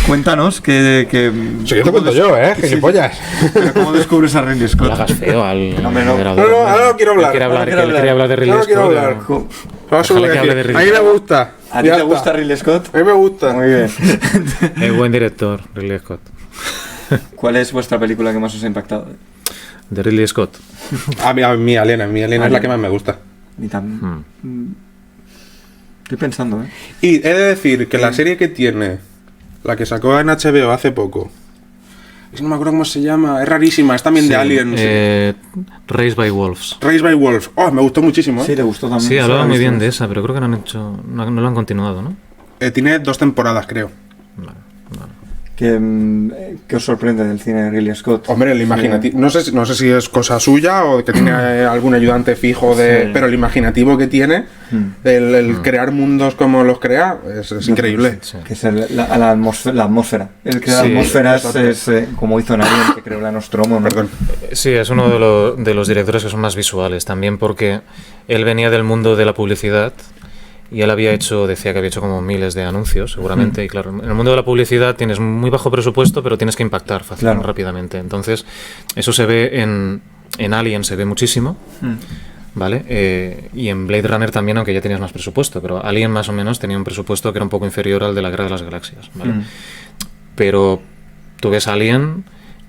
cuéntanos que... Sí, yo te cuento yo, gilipollas. Pero ¿cómo descubres a Ridley No Scott? le hagas feo al Hombre, no. moderador. No, ahora no quiero hablar. Él quiere hablar, Ahora que él quería hablar de Ridley No quiero Scott. hablar. Co- Vamos a Déjale que hable de decir. Ridley. A mí me gusta. ¿A ti Ya te está. gusta Ridley Scott? A mí me gusta. Muy bien. Es buen director, Ridley Scott. ¿Cuál es vuestra película que más os ha impactado? De Ridley Scott. A mí mi Alien es la que más me gusta. Ni tan... Estoy pensando, ¿eh? Y he de decir que la serie que tiene, la que sacó en HBO hace poco, Es que no me acuerdo cómo se llama. Es rarísima. Es también de Aliens. Raised by Wolves. Raised by Wolves. Oh, me gustó muchísimo. Sí, te gustó también. Sí, hablaba muy bien de esa, pero creo que no lo han continuado, ¿no? Tiene 2 temporadas, creo. Vale. ¿Qué os sorprende del cine de Ridley Scott? Hombre, el imaginativo. No sé si es cosa suya o que tiene algún ayudante fijo de. Sí. Pero el imaginativo que tiene, el crear mundos como los crea, es increíble. Sí. Que es la atmósfera. El crear Sí, atmósferas es como hizo Alien, que creó la Nostromo, ¿no? Perdón. Sí, es uno de los directores que son más visuales, también porque él venía del mundo de la publicidad y él decía que había hecho como miles de anuncios, seguramente, y claro, en el mundo de la publicidad tienes muy bajo presupuesto, pero tienes que impactar fácilmente, rápidamente. Entonces, eso se ve en Alien, se ve muchísimo, ¿vale? Y en Blade Runner también, aunque ya tenías más presupuesto, pero Alien más o menos tenía un presupuesto que era un poco inferior al de la Guerra de las Galaxias, ¿vale? Pero tú ves Alien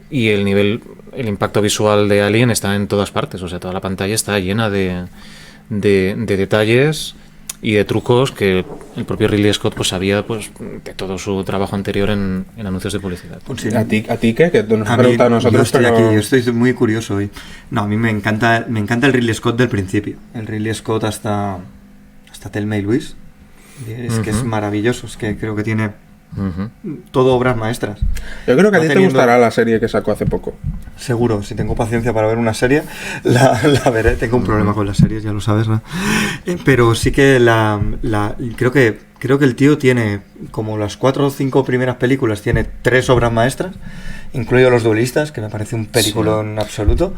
y el impacto visual de Alien está en todas partes, o sea, toda la pantalla está llena de detalles y de trucos que el propio Ridley Scott pues sabía pues de todo su trabajo anterior en anuncios de publicidad. Sí. ¿A ti qué? Que nos has preguntado a nosotros. Yo estoy pero... aquí, yo estoy muy curioso hoy. No, a mí me encanta el Ridley Scott del principio. El Ridley Scott hasta Thelma y Luis. Es que es maravilloso, es que creo que tiene todo obras maestras. Yo creo que a ti te gustará la serie que sacó hace poco. Seguro, si tengo paciencia para ver una serie, la veré. Tengo un problema con las series, ya lo sabes, ¿no? Pero sí que creo que el tío tiene, como las 4 o 5 primeras películas, tiene 3 obras maestras, incluido Los Duelistas, que me parece un peliculón absoluto.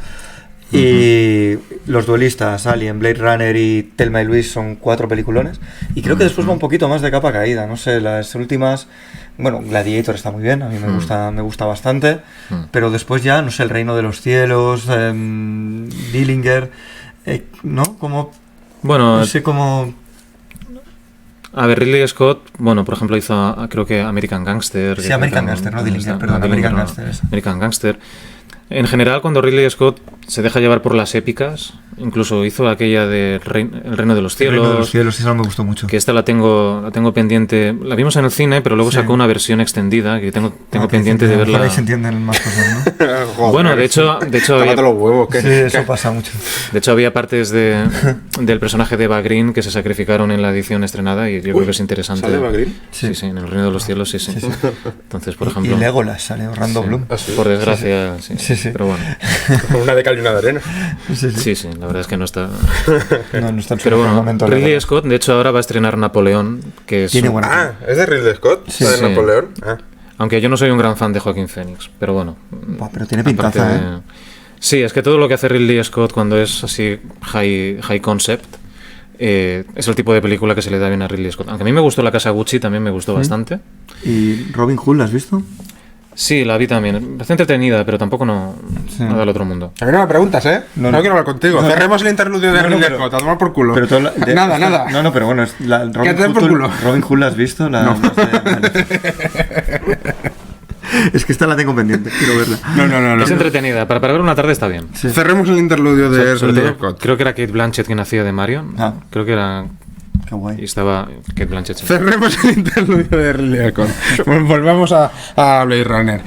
Y Los Duelistas, Alien, Blade Runner y Thelma y Luis son 4 peliculones. Y creo que después va un poquito más de capa caída. No sé, las últimas... Bueno, Gladiator está muy bien, a mí me gusta bastante. Pero después ya, no sé, El Reino de los Cielos, Dillinger... ¿no? Como... Bueno... No sé cómo... A ver, Ridley Scott, bueno, por ejemplo, hizo, creo que American Gangster. Sí, American Gangster, no Dillinger, perdón, American Gangster. American Gangster. En general, cuando Ridley Scott se deja llevar por las épicas, incluso hizo aquella de El Reino de los Cielos. El Reino de los Cielos, esa me gustó mucho. Que esta la tengo pendiente. La vimos en el cine, pero luego sacó una versión extendida que tengo pendiente de verla. Por ahí se entienden más cosas, ¿no? Joder, bueno, de hecho había, los huevos, sí, eso pasa mucho. De hecho, había partes del personaje de Eva Green que se sacrificaron en la edición estrenada y yo creo que es interesante. ¿Sale Eva Green? Sí, en El Reino de los Cielos, sí. Entonces, por ejemplo... Y Legolas sale Orlando Bloom. Por desgracia, sí. Pero bueno. Una de cal y una de arena. Sí, la verdad es que no está... No está en su Pero bueno, momento. Ridley Scott, de hecho, ahora va a estrenar Napoleón, que es... Tiene buena ¿es de Ridley Scott? Sí. ¿De Napoleón? Aunque yo no soy un gran fan de Joaquín Phoenix, pero bueno. Pero tiene pintaza, ¿eh? Sí, es que todo lo que hace Ridley Scott cuando es así high concept es el tipo de película que se le da bien a Ridley Scott. Aunque a mí me gustó La Casa Gucci, también me gustó bastante. ¿Y Robin Hood la has visto? Sí, la vi también. Bastante entretenida, pero tampoco no nada del otro mundo. A mí no me preguntas, ¿eh? No quiero hablar contigo. Cerremos el interludio de Ridley Scott, a tomar por culo. Pero nada. No, pero bueno, Robin Hood la has visto. No. Es que esta la tengo pendiente, quiero verla. No. Es entretenida, para ver una tarde está bien. Sí. Cerremos el interludio de Sobre Ridley todo, Scott. creo que era Kate Blanchett quien hacía de Marion. Creo que era... Qué guay. Y estaba Kate Blanchett. Sí. Cerremos el interludio de Ridley Scott. Volvamos a Blade Runner.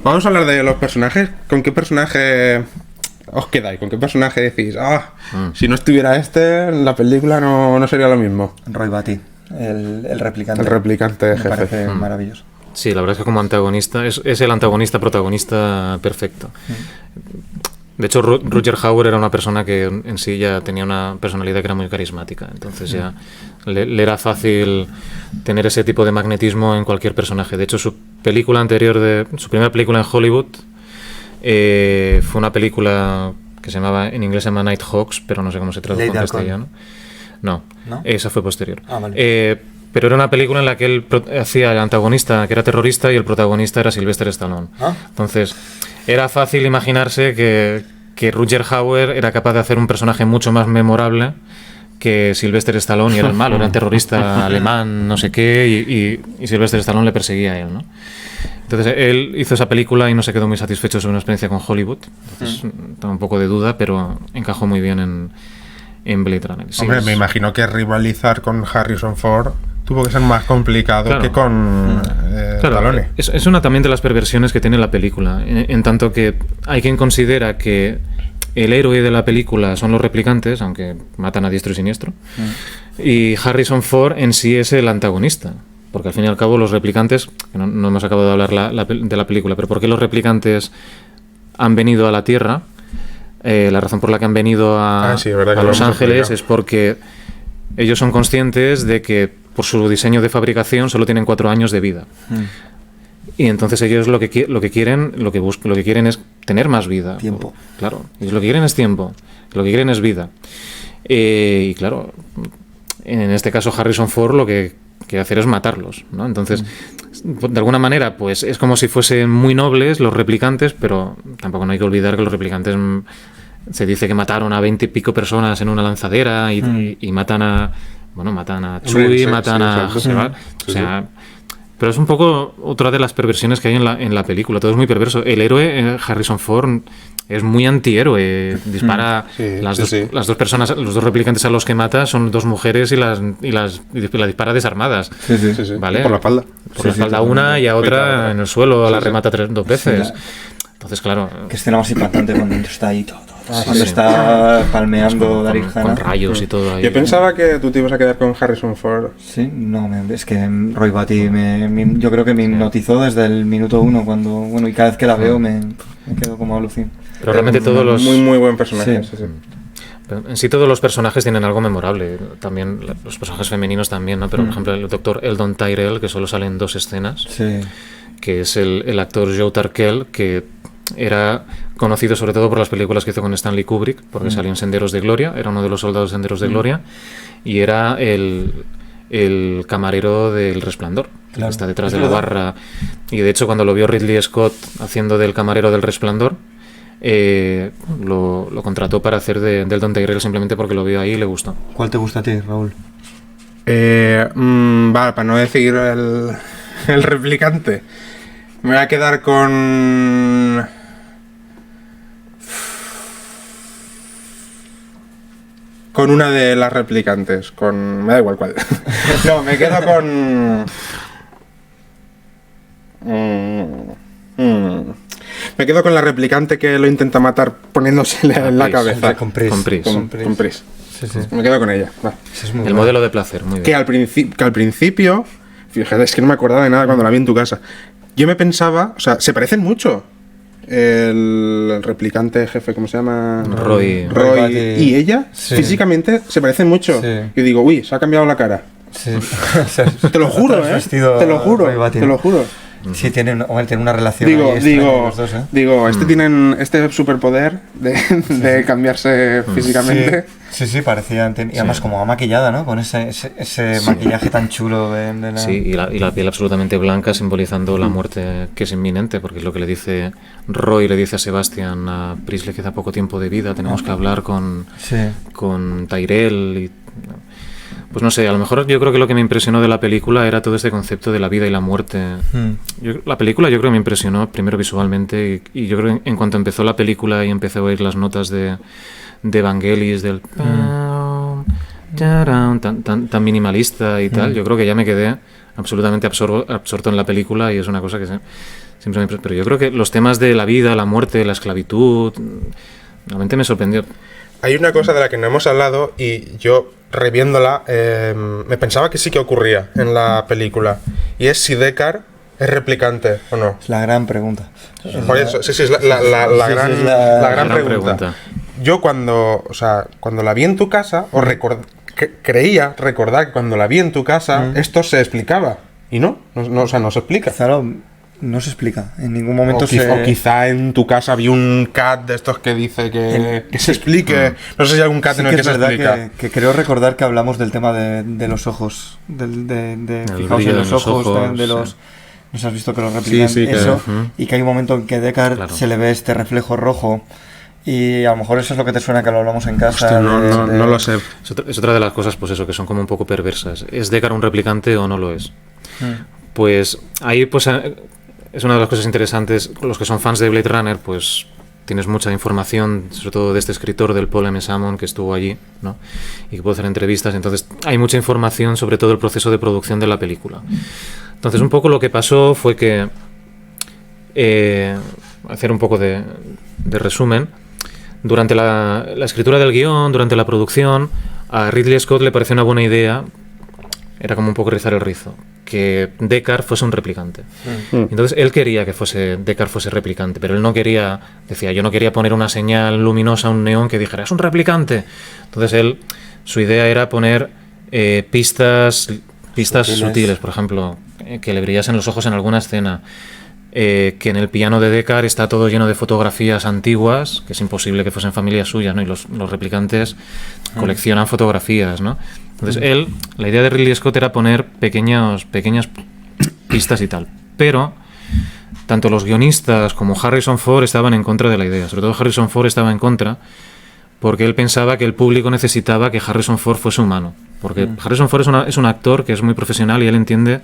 Vamos a hablar de los personajes. ¿Con qué personaje os quedáis? ¿Con qué personaje decís? Si no estuviera la película no sería lo mismo? Roy Batty, el replicante. El replicante me jefe. parece maravilloso. Sí, la verdad es que como antagonista es el antagonista-protagonista perfecto. De hecho, Rutger Hauer era una persona que en sí ya tenía una personalidad que era muy carismática. Entonces ya le era fácil tener ese tipo de magnetismo en cualquier personaje. De hecho, su primera película en Hollywood fue una película que en inglés se llama Nighthawks, pero no sé cómo se traduce en castellano. No, esa fue posterior. Vale. Pero era una película en la que él hacía el antagonista, que era terrorista, y el protagonista era Sylvester Stallone. Entonces, era fácil imaginarse que Rutger Hauer era capaz de hacer un personaje mucho más memorable que Sylvester Stallone, y era el malo, era un terrorista alemán, no sé qué, y Sylvester Stallone le perseguía a él, ¿no? Entonces, él hizo esa película y no se quedó muy satisfecho sobre una experiencia con Hollywood. Entonces, tengo un poco de duda, pero encajó muy bien en Blade Runner. Sí, hombre, me imagino que rivalizar con Harrison Ford tuvo que ser más complicado que con Claro, talones. es una también de las perversiones que tiene la película, en tanto que hay quien considera que el héroe de la película son los replicantes, aunque matan a diestro y siniestro, y Harrison Ford en sí es el antagonista, porque al fin y al cabo los replicantes, que no hemos acabado de hablar de la película, pero ¿por qué los replicantes han venido a la Tierra? La razón por la que han venido a Los Ángeles es porque ellos son conscientes de que por su diseño de fabricación solo tienen 4 años de vida. Y entonces ellos lo que quieren es tener más vida. Tiempo. Claro. Ellos lo que quieren es tiempo. Lo que quieren es vida. Y claro, en este caso Harrison Ford lo que quiere hacer es matarlos, ¿no? Entonces, de alguna manera, pues es como si fuesen muy nobles los replicantes, pero tampoco no hay que olvidar que los replicantes se dice que mataron a 20 y pico personas en una lanzadera y matan a Chewie, matan a Hasselblad. O sea, pero es un poco otra de las perversiones que hay en la película. Todo es muy perverso. El héroe, Harrison Ford, es muy antihéroe. Dispara las dos personas, los dos replicantes a los que mata son 2 mujeres y la dispara desarmadas. Sí. ¿Vale? Por la espalda. Por la espalda una y a otra en el suelo, la remata 2 veces. Entonces, claro. Qué escena más impactante cuando está ahí todo. Cuando está palmeando Daryl Hannah. Con rayos y todo ahí. Yo pensaba que tú te ibas a quedar con Harrison Ford. Sí, no, es que Roy Batty yo creo que me hipnotizó desde el minuto 1 cuando, y cada vez que la veo me quedo como alucin. Pero realmente todos los... Muy buen personaje. Sí. En sí todos los personajes tienen algo memorable. También los personajes femeninos también, ¿no? Pero por ejemplo el doctor Eldon Tyrell, que solo sale en 2 escenas, que es el actor Joe Turkel, que era conocido sobre todo por las películas que hizo con Stanley Kubrick, porque salió en Senderos de Gloria, era uno de los soldados de Senderos de Gloria, y era el camarero del Resplandor, que está detrás de la barra. Y de hecho cuando lo vio Ridley Scott haciendo del camarero del Resplandor, lo contrató para hacer del Eldon Tyrell simplemente porque lo vio ahí y le gustó. ¿Cuál te gusta a ti, Raúl? Vale, para no decir el replicante, me voy a quedar con... con una de las replicantes, me da igual cuál. No, me quedo con... Me quedo con la replicante que lo intenta matar poniéndosele en la cabeza. Con Pris. Sí. Me quedo con ella. Va. El modelo de placer, muy bien. Que al principio, fíjate, es que no me acordaba de nada cuando la vi en tu casa. Yo me pensaba, o sea, se parecen mucho. El replicante jefe, ¿cómo se llama? Roy y ella, físicamente, se parecen mucho. Sí. Yo digo, uy, se ha cambiado la cara. Sí. Te lo juro, te lo juro. Sí, tienen una relación. Digo, los dos, tienen este superpoder de cambiarse físicamente. Sí, parecían. Y además como maquillada, ¿no? Con ese maquillaje tan chulo de la... Sí, y la piel absolutamente blanca simbolizando la muerte que es inminente, porque es lo que le dice Roy, le dice a Sebastian, a Pris le queda poco tiempo de vida, tenemos que hablar con Tyrell y... Pues no sé, a lo mejor yo creo que lo que me impresionó de la película era todo este concepto de la vida y la muerte. La película yo creo que me impresionó primero visualmente y yo creo que en cuanto empezó la película y empecé a oír las notas de Vangelis del tan minimalista y tal, yo creo que ya me quedé absolutamente absorto en la película y es una cosa que siempre me... Pero yo creo que los temas de la vida, la muerte, la esclavitud, realmente me sorprendió. Hay una cosa de la que no hemos hablado y yo, reviéndola, me pensaba que sí que ocurría en la película. Y es si Deckard es replicante o no. Es la gran pregunta. Por eso, sí, es la gran pregunta. Yo cuando la vi en tu casa, creía recordar que cuando la vi en tu casa, esto se explicaba. Y no se explica. No se explica, en ningún momento o quizá en tu casa había un cat de estos que dice que se explique. No sé si hay algún cat en el que se explica. Que creo recordar que hablamos del tema de los ojos, de fijaos en los ojos, de los... ¿Nos has visto que lo replican? Eso, y que hay un momento en que Deckard se le ve este reflejo rojo. Y a lo mejor eso es lo que te suena que lo hablamos en casa. Hostia, no lo sé. Es otra de las cosas, pues eso, que son como un poco perversas. ¿Es Deckard un replicante o no lo es? Pues ahí pues es una de las cosas interesantes. Los que son fans de Blade Runner, pues tienes mucha información, sobre todo de este escritor, del Paul M. Salmon, que estuvo allí, ¿no? Y que puede hacer entrevistas. Entonces, hay mucha información sobre todo el proceso de producción de la película. Entonces, un poco lo que pasó fue que, hacer un poco de resumen, durante la escritura del guión, durante la producción, a Ridley Scott le pareció una buena idea, era como un poco rizar el rizo, que Deckard fuese un replicante. Entonces él quería que Deckard fuese replicante, pero él no quería, decía, yo no quería poner una señal luminosa, un neón que dijera, es un replicante. Entonces su idea era poner pistas sutiles, por ejemplo, que le brillasen los ojos en alguna escena. Que en el piano de Deckard está todo lleno de fotografías antiguas, que es imposible que fuesen familias suyas, ¿no? Y los replicantes coleccionan fotografías, ¿no? Entonces la idea de Ridley Scott era poner pequeñas pistas y tal. Pero tanto los guionistas como Harrison Ford estaban en contra de la idea. Sobre todo Harrison Ford estaba en contra porque él pensaba que el público necesitaba que Harrison Ford fuese humano. Porque Harrison Ford es un actor que es muy profesional y él entiende,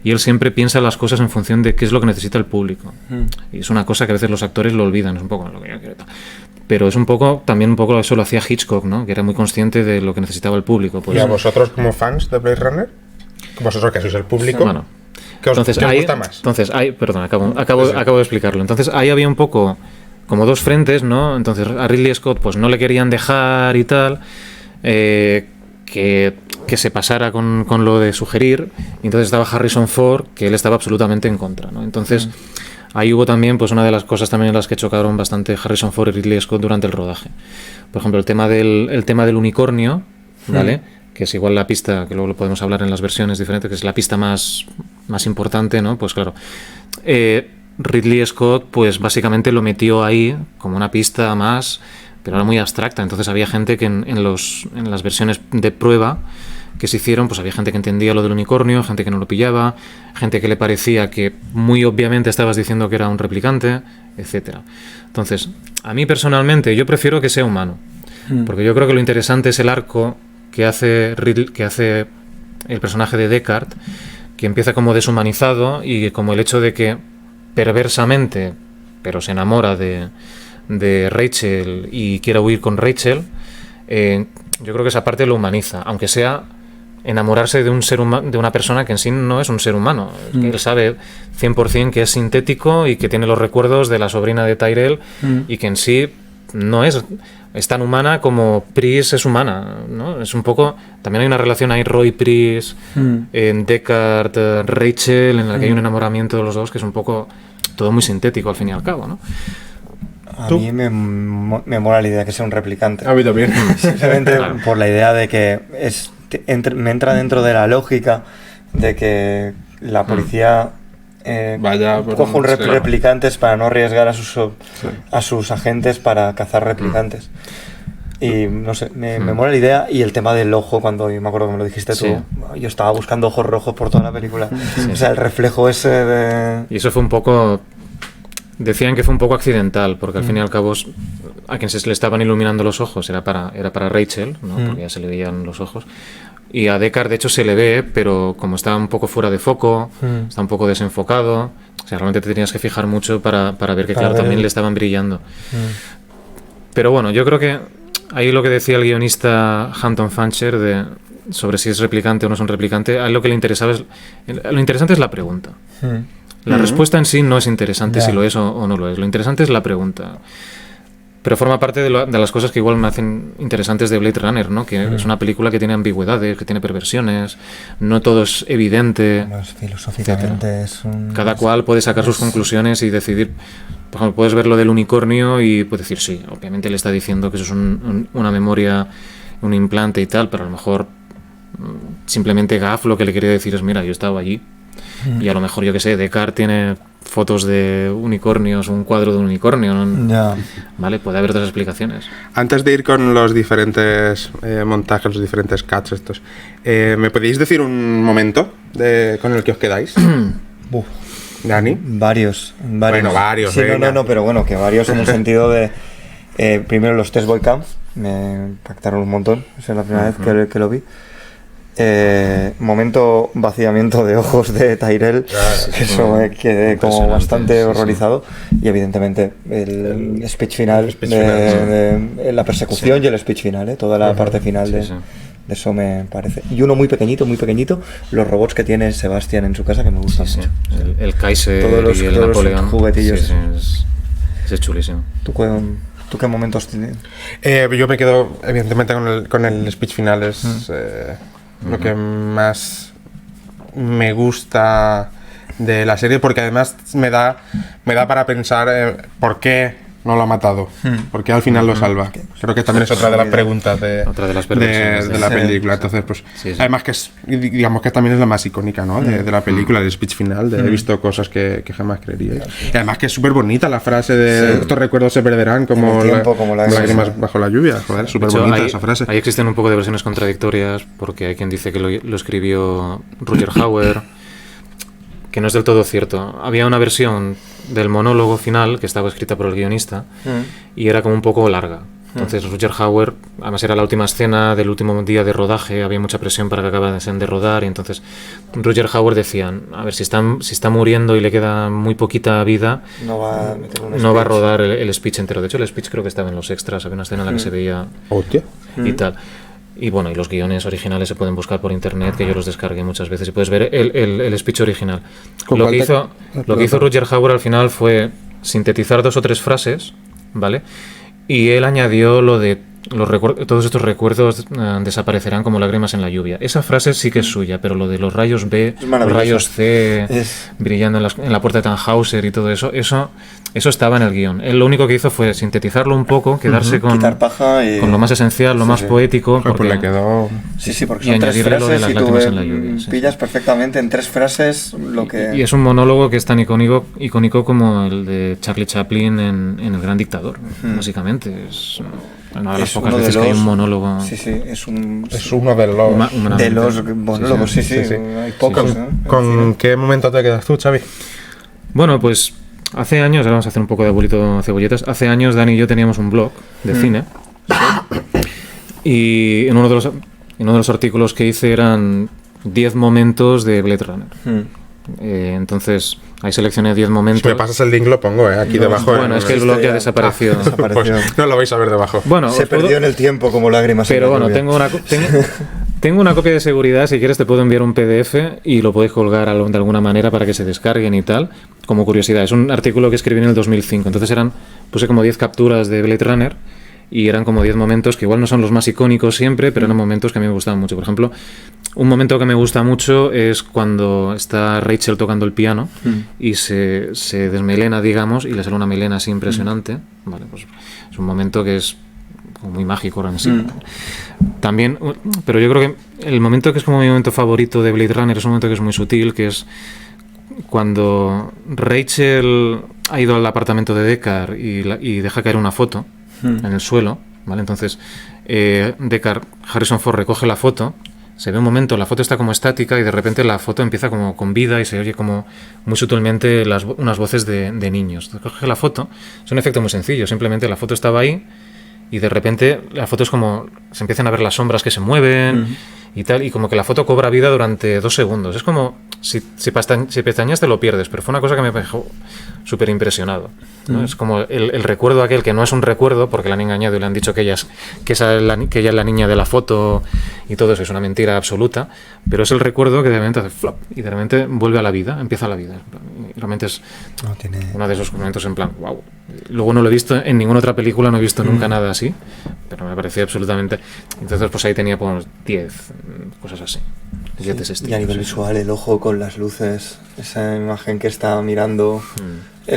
y él siempre piensa las cosas en función de qué es lo que necesita el público. Y es una cosa que a veces los actores lo olvidan, es un poco lo que yo quiero. Pero es también un poco eso lo hacía Hitchcock, ¿no? Que era muy consciente de lo que necesitaba el público. Pues, ¿y a vosotros como fans de Blade Runner? ¿Vosotros que sois el público? Bueno, ¿Qué os gusta más? Entonces, perdón, acabo de explicarlo. Entonces, ahí había un poco como dos frentes, ¿no? Entonces, a Ridley Scott pues no le querían dejar y tal, que se pasara con lo de sugerir, y entonces estaba Harrison Ford, que él estaba absolutamente en contra, ¿no? Entonces, ahí hubo también pues una de las cosas también en las que chocaron bastante Harrison Ford y Ridley Scott durante el rodaje. Por ejemplo, el tema del unicornio, ¿vale? Que es igual la pista, que luego lo podemos hablar en las versiones diferentes, que es la pista más importante, ¿no? Pues claro, Ridley Scott pues básicamente lo metió ahí como una pista más, pero era muy abstracta. Entonces había gente que en las versiones de prueba que se hicieron, pues había gente que entendía lo del unicornio, gente que no lo pillaba, gente que le parecía que muy obviamente estabas diciendo que era un replicante, etcétera. Entonces, a mí personalmente, yo prefiero que sea humano, porque yo creo que lo interesante es el arco que hace el personaje de Deckard, que empieza como deshumanizado, y como el hecho de que perversamente, pero se enamora de Rachel y quiere huir con Rachel, yo creo que esa parte lo humaniza, aunque sea enamorarse de un ser humano, de una persona que en sí no es un ser humano, que él sabe 100% que es sintético y que tiene los recuerdos de la sobrina de Tyrell, y que en sí no es tan humana como Pris es humana, ¿no? Es un poco, también hay una relación ahí Roy Pris, en Deckard Rachel, en la que hay un enamoramiento de los dos, que es un poco todo muy sintético al fin y al cabo, ¿no? A mí me mola la idea que sea un replicante. A mí también. Simplemente por la idea de que me entra dentro de la lógica de que la policía coja un replicantes para no arriesgar a sus agentes para cazar replicantes. Y no sé, me mola la idea. Y el tema del ojo, cuando yo me acuerdo que me lo dijiste tú, yo estaba buscando ojos rojos por toda la película. O sea, el reflejo ese de... Y eso fue un poco... Decían que fue un poco accidental, porque al fin y al cabo a quien se le estaban iluminando los ojos era para Rachel, ¿no? Porque ya se le veían los ojos. Y a Deckard, de hecho, se le ve, pero como está un poco fuera de foco, está un poco desenfocado, o sea, realmente te tenías que fijar mucho para ver que, claro, también le estaban brillando. Pero bueno, yo creo que ahí lo que decía el guionista Hampton Fancher sobre si es replicante o no es un replicante, a él lo que le interesaba lo interesante es la pregunta. La respuesta en sí no es interesante si lo es o no lo es. Lo interesante es la pregunta. Pero forma parte de las cosas que igual me hacen interesantes de Blade Runner, ¿no? Que es una película que tiene ambigüedades, que tiene perversiones, no todo es evidente. Pues, filosóficamente cada cual puede sacar sus conclusiones y decidir. Por ejemplo, puedes ver lo del unicornio y puedes decir, sí, obviamente le está diciendo que eso es una memoria, un implante y tal, pero a lo mejor simplemente Gaff lo que le quiere decir es, mira, yo he estado allí. Y a lo mejor, yo que sé, Deckard tiene fotos de unicornios, un cuadro de un unicornio, ¿no? Vale, puede haber otras explicaciones. Antes de ir con los diferentes montajes, los diferentes cuts estos, ¿me podéis decir un momento con el que os quedáis? ¿Dani? Varios. Bueno, varios. Sí, no, pero bueno, que varios en el sentido de... primero los Test Boy Camp, me impactaron un montón, esa es la primera vez que lo vi. Momento vaciamiento de ojos de Tyrell, eso me quedé como bastante horrorizado. Y evidentemente el speech final, de la persecución y el speech final, toda la parte final de eso me parece. Y uno muy pequeñito, los robots que tiene Sebastián en su casa, que me gustan mucho. El Kaiser y el todos Napoleón. Los juguetillos. Es chulísimo. ¿Tú qué momentos tienes? Yo me quedo, evidentemente, con el speech final. Es lo que más me gusta de la serie, porque además me da para pensar por qué no lo ha matado, por qué al final lo salva. Creo que también es otra de las preguntas de la película. Entonces, pues, además que es, digamos que también es la más icónica, ¿no? de la película, del speech final. He visto cosas que jamás creería. Y además que es súper bonita la frase de estos recuerdos se perderán como lágrimas bajo la lluvia. Joder, súper bonita esa frase. Ahí existen un poco de versiones contradictorias, porque hay quien dice que lo escribió Roger Hauer, que no es del todo cierto. Había una versión del monólogo final que estaba escrita por el guionista y era como un poco larga. Entonces Roger Hauer, además era la última escena del último día de rodaje, había mucha presión para que acabasen de rodar, y entonces Roger Hauer decía, a ver, si está muriendo y le queda muy poquita vida, no va a rodar el speech entero. De hecho, el speech creo que estaba en los extras, había una escena en la que se veía y tal. Y bueno, y los guiones originales se pueden buscar por internet, que yo los descargué muchas veces y puedes ver el speech original. Lo que hizo Roger Hauer al final fue sintetizar 2 o 3 frases, ¿vale? Y él añadió lo de todos estos recuerdos desaparecerán como lágrimas en la lluvia. Esa frase sí que es suya, pero lo de los rayos B, los rayos C, brillando en la puerta de Tannhauser y todo eso estaba en el guión. Él lo único que hizo fue sintetizarlo un poco, quedarse con lo más esencial, lo más poético. Pues le quedó... porque son 3 frases y tú pillas perfectamente en 3 frases lo que... Y es un monólogo que es tan icónico como el de Charlie Chaplin en El Gran Dictador, básicamente. Es una de las pocas veces que hay un monólogo. Es uno de los monólogos, hay pocos. ¿Con qué momento te quedas tú, Xavi? Bueno, pues hace años, ahora vamos a hacer un poco de abuelito cebolletas, hace años Dani y yo teníamos un blog de cine, y en uno de los artículos que hice eran 10 momentos de Blade Runner. Entonces ahí seleccioné 10 momentos. Si me pasas el link lo pongo aquí debajo. Bueno, es que el blog ya desapareció. Pues no lo vais a ver debajo. Bueno, se perdió en el tiempo como lágrimas. Pero bueno, tengo una copia de seguridad. Si quieres te puedo enviar un PDF y lo podéis colgar de alguna manera para que se descarguen y tal, como curiosidad. Es un artículo que escribí en el 2005. Entonces puse como 10 capturas de Blade Runner y eran como 10 momentos que igual no son los más icónicos siempre, pero eran momentos que a mí me gustaban mucho. Por ejemplo, un momento que me gusta mucho es cuando está Rachel tocando el piano y se desmelena, digamos, y le sale una melena así impresionante. Vale, pues es un momento que es como muy mágico en sí. También, pero yo creo que el momento que es como mi momento favorito de Blade Runner es un momento que es muy sutil, que es cuando Rachel ha ido al apartamento de Deckard y deja caer una foto en el suelo, ¿vale? Entonces Deckard, Harrison Ford recoge la foto, se ve un momento, la foto está como estática y de repente la foto empieza como con vida y se oye como muy sutilmente unas voces de niños. Entonces, coge la foto, es un efecto muy sencillo, simplemente la foto estaba ahí y de repente la foto es como se empiezan a ver las sombras que se mueven y tal, y como que la foto cobra vida durante 2 segundos. Es como si pestañeas te lo pierdes, pero fue una cosa que me dejó súper impresionado, ¿no? Es como el recuerdo aquel que no es un recuerdo porque le han engañado y le han dicho que ella es la niña de la foto y todo eso es una mentira absoluta, pero es el recuerdo que de repente hace flop y de repente vuelve a la vida, empieza la vida. Y realmente es uno de esos momentos en plan wow. Luego no lo he visto en ninguna otra película, no he visto nunca nada así, pero me parecía absolutamente... Entonces pues ahí tenía pues 10 cosas así. Sí. Y a nivel visual, el ojo con las luces, esa imagen que está mirando que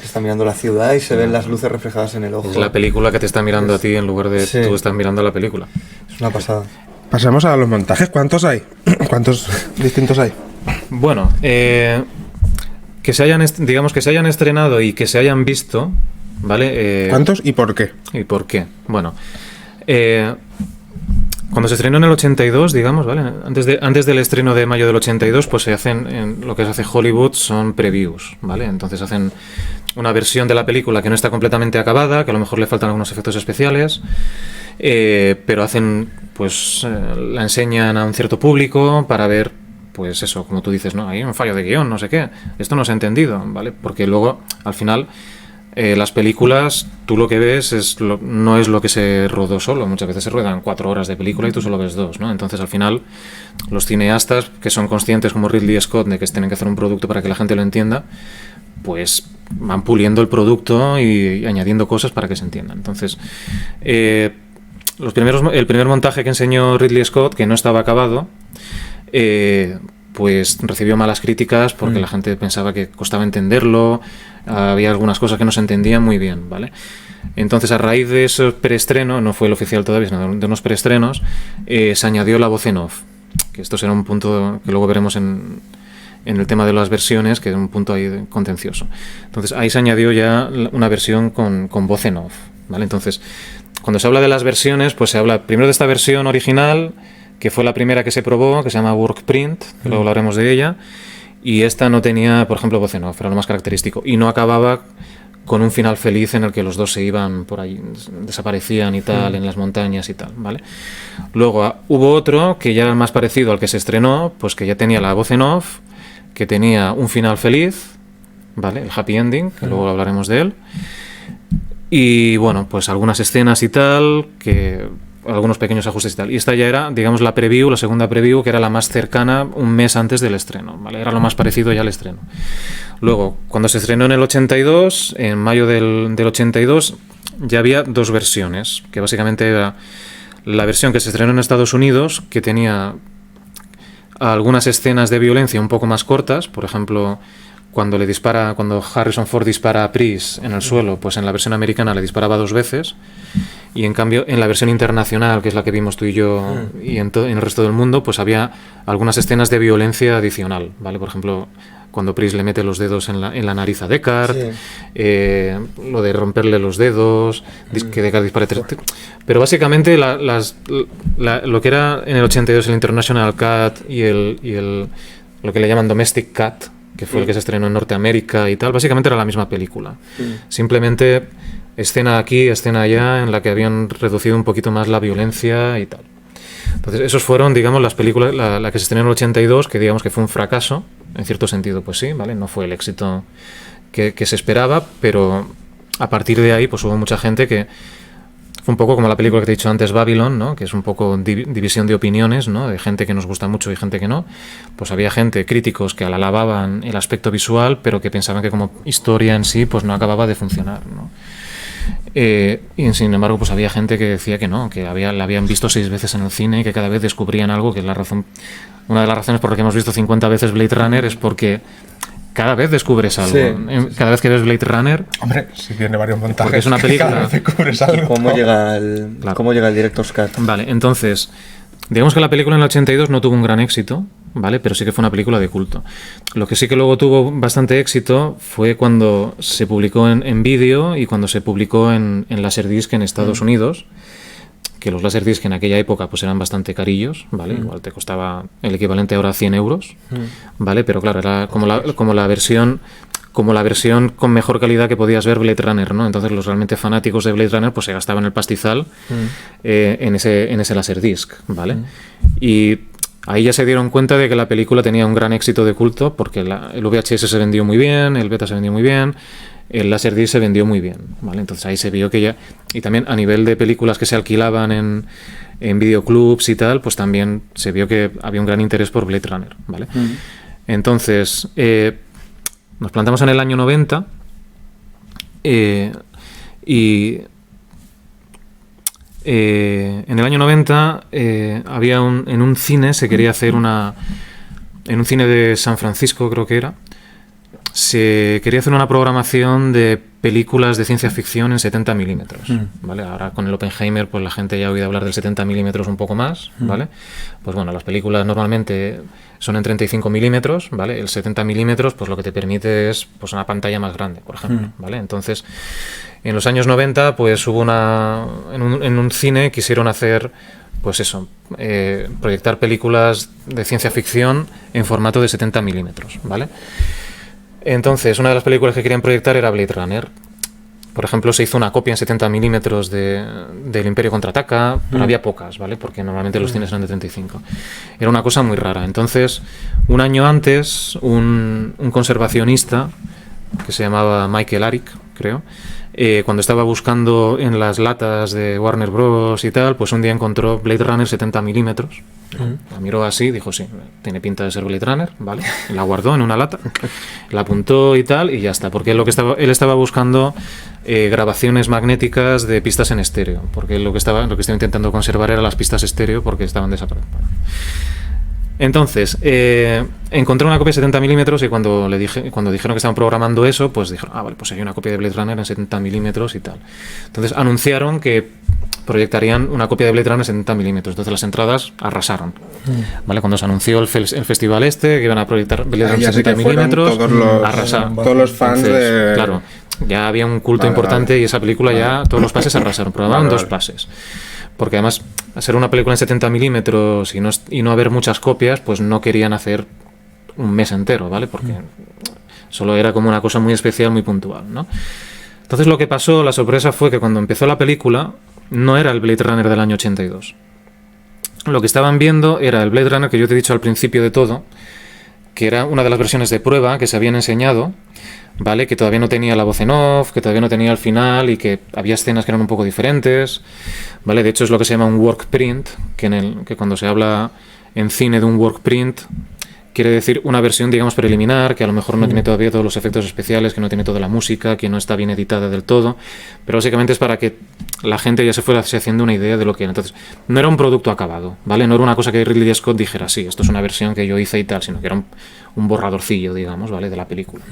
está mirando la ciudad y se ven las luces reflejadas en el ojo. Es la película que te está mirando a ti en lugar de tú estás mirando a la película. Es una pasada. Pasamos a los montajes. ¿Cuántos hay? ¿Cuántos distintos hay? Bueno, que se hayan estrenado y que se hayan visto, ¿vale? ¿Cuántos y por qué? ¿Y por qué? Bueno, cuando se estrenó en el 82, digamos, ¿vale? Antes del estreno de mayo del 82, pues se hacen, lo que se hace Hollywood son previews, ¿vale? Entonces hacen una versión de la película que no está completamente acabada, que a lo mejor le faltan algunos efectos especiales, pero hacen, pues, la enseñan a un cierto público para ver, pues eso, como tú dices, ¿no? Hay un fallo de guión, no sé qué, esto no se ha entendido, ¿vale? Porque luego, al final, las películas, tú lo que ves no es lo que se rodó solo. Muchas veces se ruedan 4 horas de película y tú solo ves 2, ¿no? Entonces, al final, los cineastas que son conscientes, como Ridley Scott, de que tienen que hacer un producto para que la gente lo entienda, pues van puliendo el producto y añadiendo cosas para que se entienda. Entonces, el primer montaje que enseñó Ridley Scott, que no estaba acabado, pues recibió malas críticas porque la gente pensaba que costaba entenderlo, había algunas cosas que no se entendían muy bien, ¿vale? Entonces, a raíz de ese preestreno, no fue el oficial todavía, sino de unos preestrenos, se añadió la voz en off, que esto será un punto que luego veremos en el tema de las versiones, que es un punto ahí contencioso. Entonces, ahí se añadió ya una versión con voz en off, ¿vale? Entonces, cuando se habla de las versiones, pues se habla primero de esta versión original, que fue la primera que se probó, que se llama Workprint, que luego hablaremos de ella, y esta no tenía, por ejemplo, voz en off, era lo más característico, y no acababa con un final feliz en el que los dos se iban por ahí, desaparecían y tal, en las montañas y tal, ¿vale? Luego hubo otro que ya era más parecido al que se estrenó, pues que ya tenía la voz en off, que tenía un final feliz, ¿vale? El happy ending, que luego hablaremos de él, y bueno, pues algunas escenas y tal, que algunos pequeños ajustes y tal. Y esta ya era, digamos, la preview, la segunda preview, que era la más cercana un mes antes del estreno, ¿vale? Era lo más parecido ya al estreno. Luego, cuando se estrenó en el 82, en mayo del 82, ya había 2 versiones, que básicamente era la versión que se estrenó en Estados Unidos, que tenía algunas escenas de violencia un poco más cortas, por ejemplo, cuando Harrison Ford dispara a Pris en el suelo, pues en la versión americana le disparaba 2 veces, y en cambio en la versión internacional, que es la que vimos tú y yo y en el resto del mundo, pues había algunas escenas de violencia adicional, ¿vale? Por ejemplo, cuando Pris le mete los dedos en la nariz a Deckard, lo de romperle los dedos, que Deckard dispare 3. Pero básicamente lo que era en el 82 el International Cut y lo que le llaman Domestic Cut, que fue el que se estrenó en Norteamérica y tal, básicamente era la misma película. Simplemente escena aquí, escena allá, en la que habían reducido un poquito más la violencia y tal. Entonces, esos fueron, digamos, las películas, la que se estrenó en el 82, que digamos que fue un fracaso, en cierto sentido, pues sí, ¿vale? No fue el éxito que se esperaba, pero a partir de ahí, pues hubo mucha gente que... Fue un poco como la película que te he dicho antes, Babylon, ¿no? Que es un poco división de opiniones, ¿no? De gente que nos gusta mucho y gente que no. Pues había gente, críticos, que alababan el aspecto visual, pero que pensaban que como historia en sí, pues no acababa de funcionar, ¿no? Y sin embargo, pues había gente que decía que no, que la habían visto 6 veces en el cine y que cada vez descubrían algo, que es la razón. Una de las razones por las que hemos visto 50 veces Blade Runner es porque cada vez descubres algo. Sí. Cada vez que ves Blade Runner... Hombre, si tiene varios montajes. Porque es una película... Cada vez descubres algo. ¿Cómo llega el Director's Cut? Vale, entonces... Digamos que la película en el 82 no tuvo un gran éxito, ¿vale? Pero sí que fue una película de culto. Lo que sí que luego tuvo bastante éxito fue cuando se publicó en vídeo y cuando se publicó en Laserdisc en Estados Unidos, que los Laserdisc en aquella época pues eran bastante carillos, ¿vale? Igual te costaba el equivalente ahora a 100 euros, ¿vale? Pero claro, era como la versión con mejor calidad que podías ver Blade Runner, ¿no? Entonces los realmente fanáticos de Blade Runner pues se gastaban el pastizal en ese Laserdisc, ¿vale? Y ahí ya se dieron cuenta de que la película tenía un gran éxito de culto, porque el VHS se vendió muy bien, el beta se vendió muy bien, el Laserdisc se vendió muy bien, ¿vale? Entonces ahí se vio que ya... Y también a nivel de películas que se alquilaban en videoclubs y tal, pues también se vio que había un gran interés por Blade Runner, ¿vale? Entonces... nos plantamos en el año 90 y en el año 90 había en un cine, se quería hacer en un cine de San Francisco, creo que era, se quería hacer una programación de películas de ciencia ficción en 70 milímetros, ¿vale? Ahora con el Oppenheimer pues la gente ya ha oído hablar del 70 milímetros un poco más, ¿vale? Pues bueno, las películas normalmente son en 35 milímetros, ¿vale? El 70 milímetros pues lo que te permite es pues una pantalla más grande, por ejemplo, ¿vale? Entonces, en los años 90 pues hubo en un cine quisieron hacer pues eso, proyectar películas de ciencia ficción en formato de 70 milímetros, ¿vale? Entonces, una de las películas que querían proyectar era Blade Runner. por ejemplo, se hizo una copia en 70 milímetros del Imperio Contraataca, pero había pocas, ¿vale? Porque normalmente los cines eran de 35. Era una cosa muy rara. Entonces, un año antes, un conservacionista que se llamaba Michael Arick, creo, cuando estaba buscando en las latas de Warner Bros. Y tal, pues un día encontró Blade Runner 70 milímetros. La miró así, dijo, sí, tiene pinta de ser Blade Runner, ¿vale? La guardó en una lata, la apuntó y tal, y ya está. Porque él estaba buscando grabaciones magnéticas de pistas en estéreo, porque lo que estaba intentando conservar eran las pistas estéreo porque estaban desaparecidas. Entonces, encontré una copia de 70 milímetros y cuando dijeron que estaban programando eso, pues dijeron, vale, pues hay una copia de Blade Runner en 70 milímetros y tal. Entonces anunciaron que proyectarían una copia de Blade Runner en 70 milímetros. Entonces las entradas arrasaron. ¿Vale? Cuando se anunció el festival que iban a proyectar Blade Runner en 70 milímetros, arrasaron. Todos los fans. Entonces, claro, ya había un culto importante y esa película ya todos los pases arrasaron. Programaban 2 pases. Porque además, hacer una película en 70 milímetros y no haber muchas copias, pues no querían hacer un mes entero, ¿vale? Porque solo era como una cosa muy especial, muy puntual, ¿no? Entonces lo que pasó, la sorpresa fue que cuando empezó la película, no era el Blade Runner del año 82. Lo que estaban viendo era el Blade Runner que yo te he dicho al principio de todo, que era una de las versiones de prueba que se habían enseñado, ¿vale? Que todavía no tenía la voz en off, que todavía no tenía el final y que había escenas que eran un poco diferentes, ¿vale? De hecho es lo que se llama un work print, que cuando se habla en cine de un work print quiere decir una versión, digamos, preliminar, que a lo mejor no tiene todavía todos los efectos especiales, que no tiene toda la música, que no está bien editada del todo, pero básicamente es para que la gente ya se fuera haciendo una idea de lo que era. Entonces, no era un producto acabado, ¿vale? No era una cosa que Ridley Scott dijera, sí, esto es una versión que yo hice y tal, sino que era un borradorcillo, digamos, ¿vale? De la película.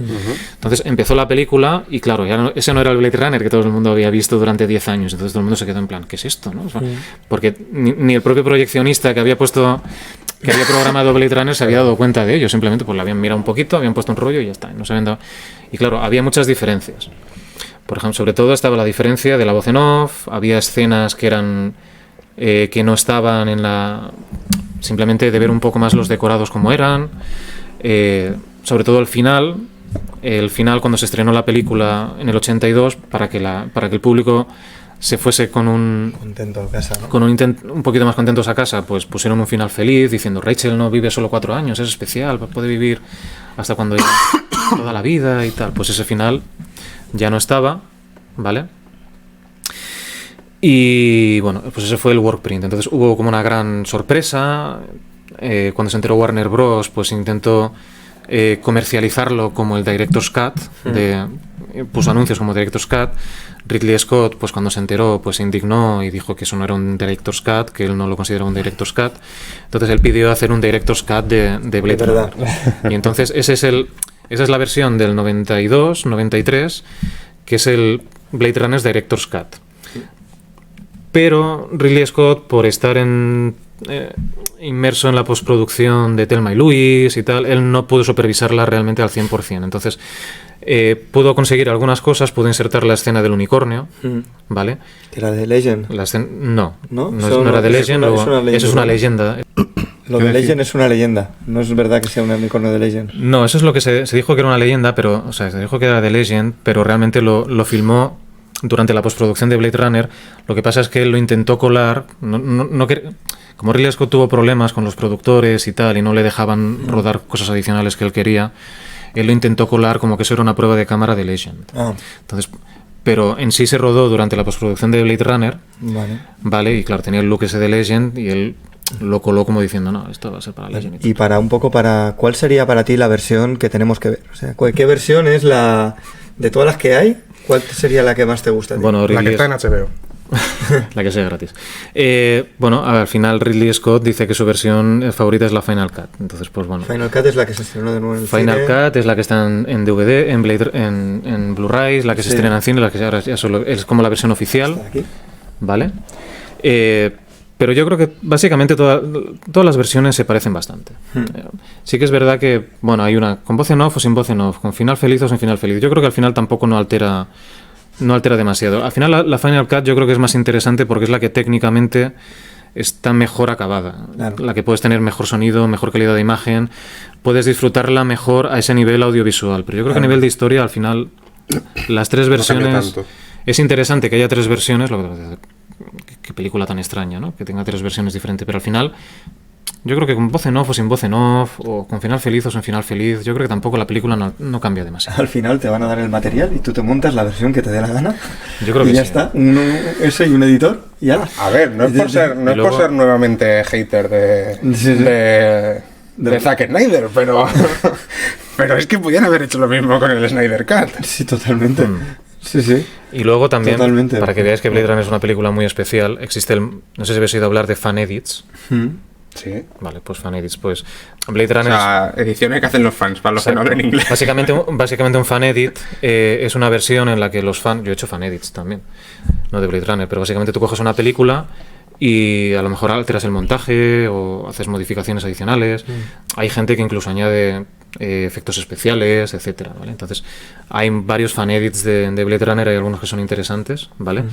Entonces, empezó la película y, claro, ese no era el Blade Runner que todo el mundo había visto durante 10 años. Entonces, todo el mundo se quedó en plan, ¿qué es esto, no? O sea, porque ni el propio proyeccionista que había programado Blade Runner se había dado cuenta de ello, simplemente pues le habían mirado un poquito, habían puesto un rollo y ya está, no se habían dado. Y claro, había muchas diferencias. Por ejemplo, sobre todo estaba la diferencia de la voz en off, había escenas que eran que no estaban en la, simplemente de ver un poco más los decorados como eran, sobre todo el final cuando se estrenó la película en el 82 para que el público se fuese con un contento a casa, ¿no? Con un poquito más contentos a casa, pues pusieron un final feliz diciendo Rachel no vive solo 4 años, es especial, puede vivir hasta cuando toda la vida y tal. Pues ese final ya no estaba, ¿vale? Y bueno, pues ese fue el work print. Entonces hubo como una gran sorpresa. Cuando se enteró Warner Bros, pues intentó comercializarlo como el Director's Cut, puso anuncios como Director's Cut. Ridley Scott, pues cuando se enteró, pues se indignó y dijo que eso no era un Director's Cut, que él no lo consideraba un Director's Cut. Entonces él pidió hacer un Director's Cut de Blade Runner. Y entonces esa es la versión del 92, 93, que es el Blade Runner's Director's Cut. Pero Ridley Scott, por estar inmerso en la postproducción de Thelma y Louise y tal, él no pudo supervisarla realmente al 100%. Entonces pudo conseguir algunas cosas, pudo insertar la escena del unicornio, ¿vale? ¿Era de Legend? No era de Legend. Eso es una leyenda. Lo de Legend es una leyenda. No es verdad que sea un unicornio de Legend. No, eso es lo que se dijo que era una leyenda, pero, o sea, se dijo que era de Legend, pero realmente lo filmó durante la postproducción de Blade Runner. Lo que pasa es que él lo intentó colar. Como Ridley Scott tuvo problemas con los productores y tal, y no le dejaban rodar cosas adicionales que él quería, él lo intentó colar como que eso era una prueba de cámara de Legend. Entonces, pero en sí se rodó durante la postproducción de Blade Runner, ¿vale? Y claro, tenía el look ese de Legend y él lo coló como diciendo, no, esto va a ser para Legend. Y ¿cuál sería para ti la versión que tenemos que ver? O sea, ¿qué versión es la de todas las que hay? ¿Cuál sería la que más te gusta? Bueno, la que está en HBO. La que sea gratis. Bueno, al final Ridley Scott dice que su versión favorita es la Final Cut. Entonces, pues bueno. Final Cut es la que se estrenó de nuevo en el Final cine. Cut es la que está en DVD, en Blu-ray, la que se estrena en cine, la que ahora ya solo es como la versión oficial. Está aquí. ¿Vale? Pero yo creo que básicamente todas las versiones se parecen bastante. Sí que es verdad que, bueno, hay una con voz en off o sin voz en off, con final feliz o sin final feliz. Yo creo que al final tampoco no altera demasiado. Al final la Final Cut yo creo que es más interesante porque es la que técnicamente está mejor acabada. Claro. La que puedes tener mejor sonido, mejor calidad de imagen, puedes disfrutarla mejor a ese nivel audiovisual. Pero yo creo que a nivel de historia, al final, las tres versiones es interesante que haya 3 versiones, lo que qué película tan extraña, ¿no? Que tenga 3 versiones diferentes, pero al final yo creo que con voz en off o sin voz en off, o con final feliz o sin final feliz, yo creo que tampoco la película no cambia demasiado. Al final te van a dar el material y tú te montas la versión que te dé la gana. Yo creo y que ya sí. está, ese y un editor y ya. A ver, no es por ser nuevamente hater de Zack Snyder, pero pero es que podían haber hecho lo mismo con el Snyder Cut. Sí, totalmente. Sí. Y luego también, Totalmente. para que veáis que Blade Runner es una película muy especial, existe no sé si habéis oído hablar de fan edits. Sí. Vale, pues fan edits, pues Blade O Runner sea, ediciones que hacen los fans, para los que no hablan inglés. Básicamente un fan edit es una versión en la que los fans... Yo he hecho fan edits también, no de Blade Runner, pero básicamente tú coges una película y a lo mejor alteras el montaje o haces modificaciones adicionales. Hay gente que incluso añade efectos especiales, etcétera, ¿vale? Entonces hay varios fan edits de Blade Runner, hay algunos que son interesantes, ¿vale?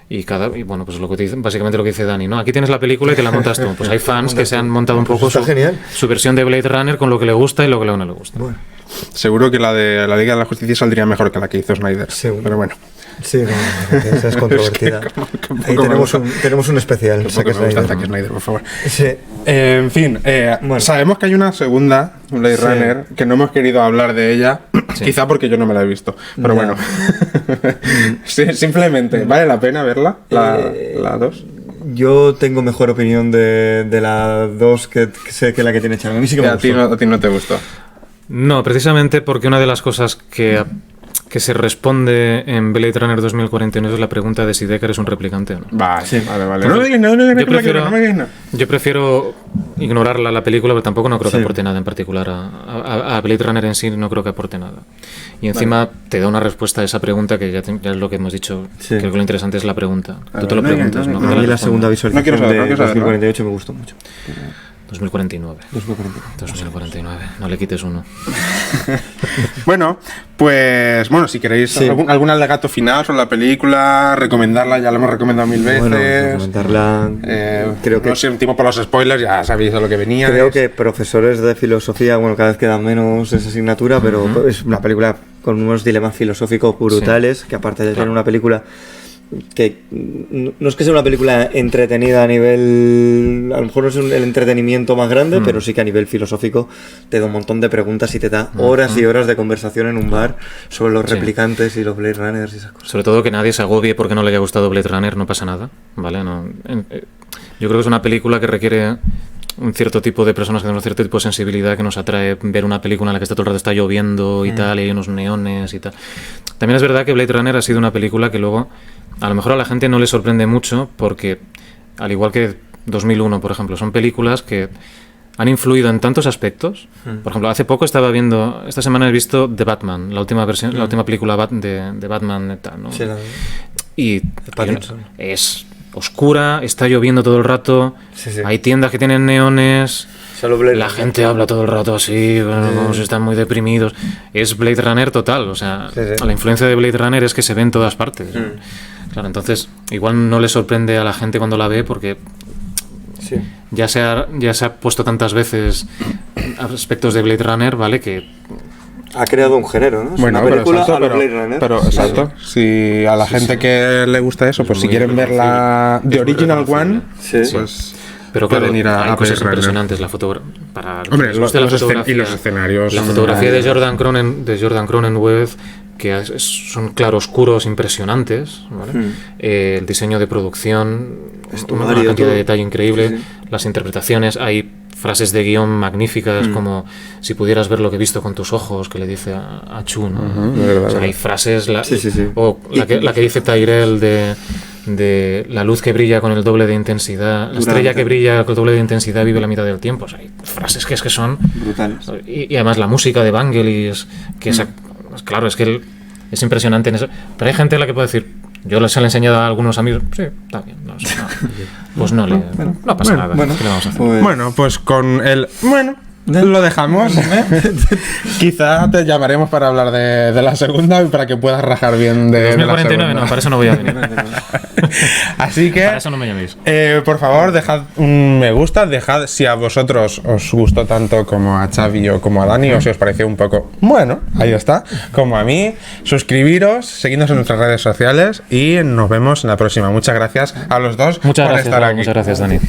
Y bueno, pues básicamente lo que dice Dani, ¿no? Aquí tienes la película y te la montas tú. Pues hay fans que se han montado un poco su versión de Blade Runner con lo que le gusta y lo que no le gusta. Bueno. Seguro que la de la Liga de la Justicia saldría mejor que la que hizo Snyder. Seguro. Pero bueno. Sí, esa es controvertida. Ahí tenemos un especial. Tampoco me gusta Zack Snyder, por favor. Sí. En fin, Bueno. sabemos que hay una segunda Blade Runner que no hemos querido hablar de ella, quizá porque yo no me la he visto. Pero bueno, sí, simplemente, ¿vale la pena verla? La 2. Yo tengo mejor opinión de la 2 que sé que la que tiene Chang. A mí sí que me gustó. A ti no te gustó. No, precisamente porque una de las cosas que se responde en Blade Runner 2049 es la pregunta de si Deckard es un replicante o no. Vale. Yo prefiero ignorarla la película, pero tampoco no creo que aporte nada en particular. A Blade Runner en sí no creo que aporte nada. Y encima te da una respuesta a esa pregunta que ya es lo que hemos dicho. Sí. Creo que lo interesante es la pregunta. Tú te lo preguntas, ¿no? A mí la segunda visualización de 2048 me gustó mucho. 2049. 2049. No le quites uno. Bueno, si queréis algún alegato final sobre la película, recomendarla, ya la hemos recomendado 1000 veces. Bueno, recomendarla. Creo que no sé, un tipo por los spoilers, ya sabéis a lo que venía. Creo que profesores de filosofía, cada vez quedan menos esa asignatura, pero es una película con unos dilemas filosóficos brutales, que aparte de tener una película que no es que sea una película entretenida a nivel, a lo mejor no es el entretenimiento más grande, pero sí que a nivel filosófico te da un montón de preguntas y te da horas y horas de conversación en un bar sobre los replicantes y los Blade Runners y esas cosas. Sobre todo que nadie se agobie porque no le haya gustado Blade Runner, no pasa nada, ¿vale? Yo creo que es una película que requiere un cierto tipo de personas que tenemos un cierto tipo de sensibilidad, que nos atrae ver una película en la que todo el rato está lloviendo y tal, y hay unos neones y tal. También es verdad que Blade Runner ha sido una película que luego a lo mejor a la gente no le sorprende mucho porque, al igual que 2001, por ejemplo, son películas que han influido en tantos aspectos. Por ejemplo, hace poco esta semana he visto The Batman, la última versión, la última película de Batman, ¿no? Sí, Y es oscura, está lloviendo todo el rato, hay tiendas que tienen neones, la gente habla todo el rato así, están muy deprimidos. Es Blade Runner total, o sea, la influencia de Blade Runner es que se ve en todas partes. Claro, entonces igual no le sorprende a la gente cuando la ve porque ya se ha puesto tantas veces aspectos de Blade Runner, ¿vale? Que ha creado un género, ¿no? Es bueno, una película a Blade Runner. Pero exacto, si a la gente que le gusta eso, pues si quieren ver la The Original One, pues pero claro, pueden ir hay cosas Blade impresionantes. La Hombre, los escenarios. La fotografía de Jordan Cronenweth, que son claroscuros impresionantes, ¿vale? El diseño de producción, una cantidad de detalle increíble, las interpretaciones, hay frases de guión magníficas como si pudieras ver lo que he visto con tus ojos, que le dice a Chu, ¿no? O sea, hay frases, o la que dice Tyrell de la luz que brilla con el doble de intensidad, la estrella que brilla con el doble de intensidad vive la mitad del tiempo. O sea, hay frases que son brutales. Y además la música de Vangelis, que claro, es que es impresionante en eso. Pero hay gente a la que puede decir, yo se lo he enseñado a algunos amigos, sí, está bien, pues no pasa nada. ¿Qué le vamos a hacer? Bueno, pues con el lo dejamos. Quizá te llamaremos para hablar de la segunda y para que puedas rajar bien de la 2049 segunda. no, para eso no voy a venir. Así que, Para eso no me llaméis. por favor, dejad un me gusta, dejad si a vosotros os gustó tanto como a Xavi o como a Dani, o si os pareció un poco, bueno, ahí está, como a mí. Suscribiros, seguidnos en nuestras redes sociales y nos vemos en la próxima. Muchas gracias a los dos Muchas por gracias, estar aquí. muchas gracias, Dani.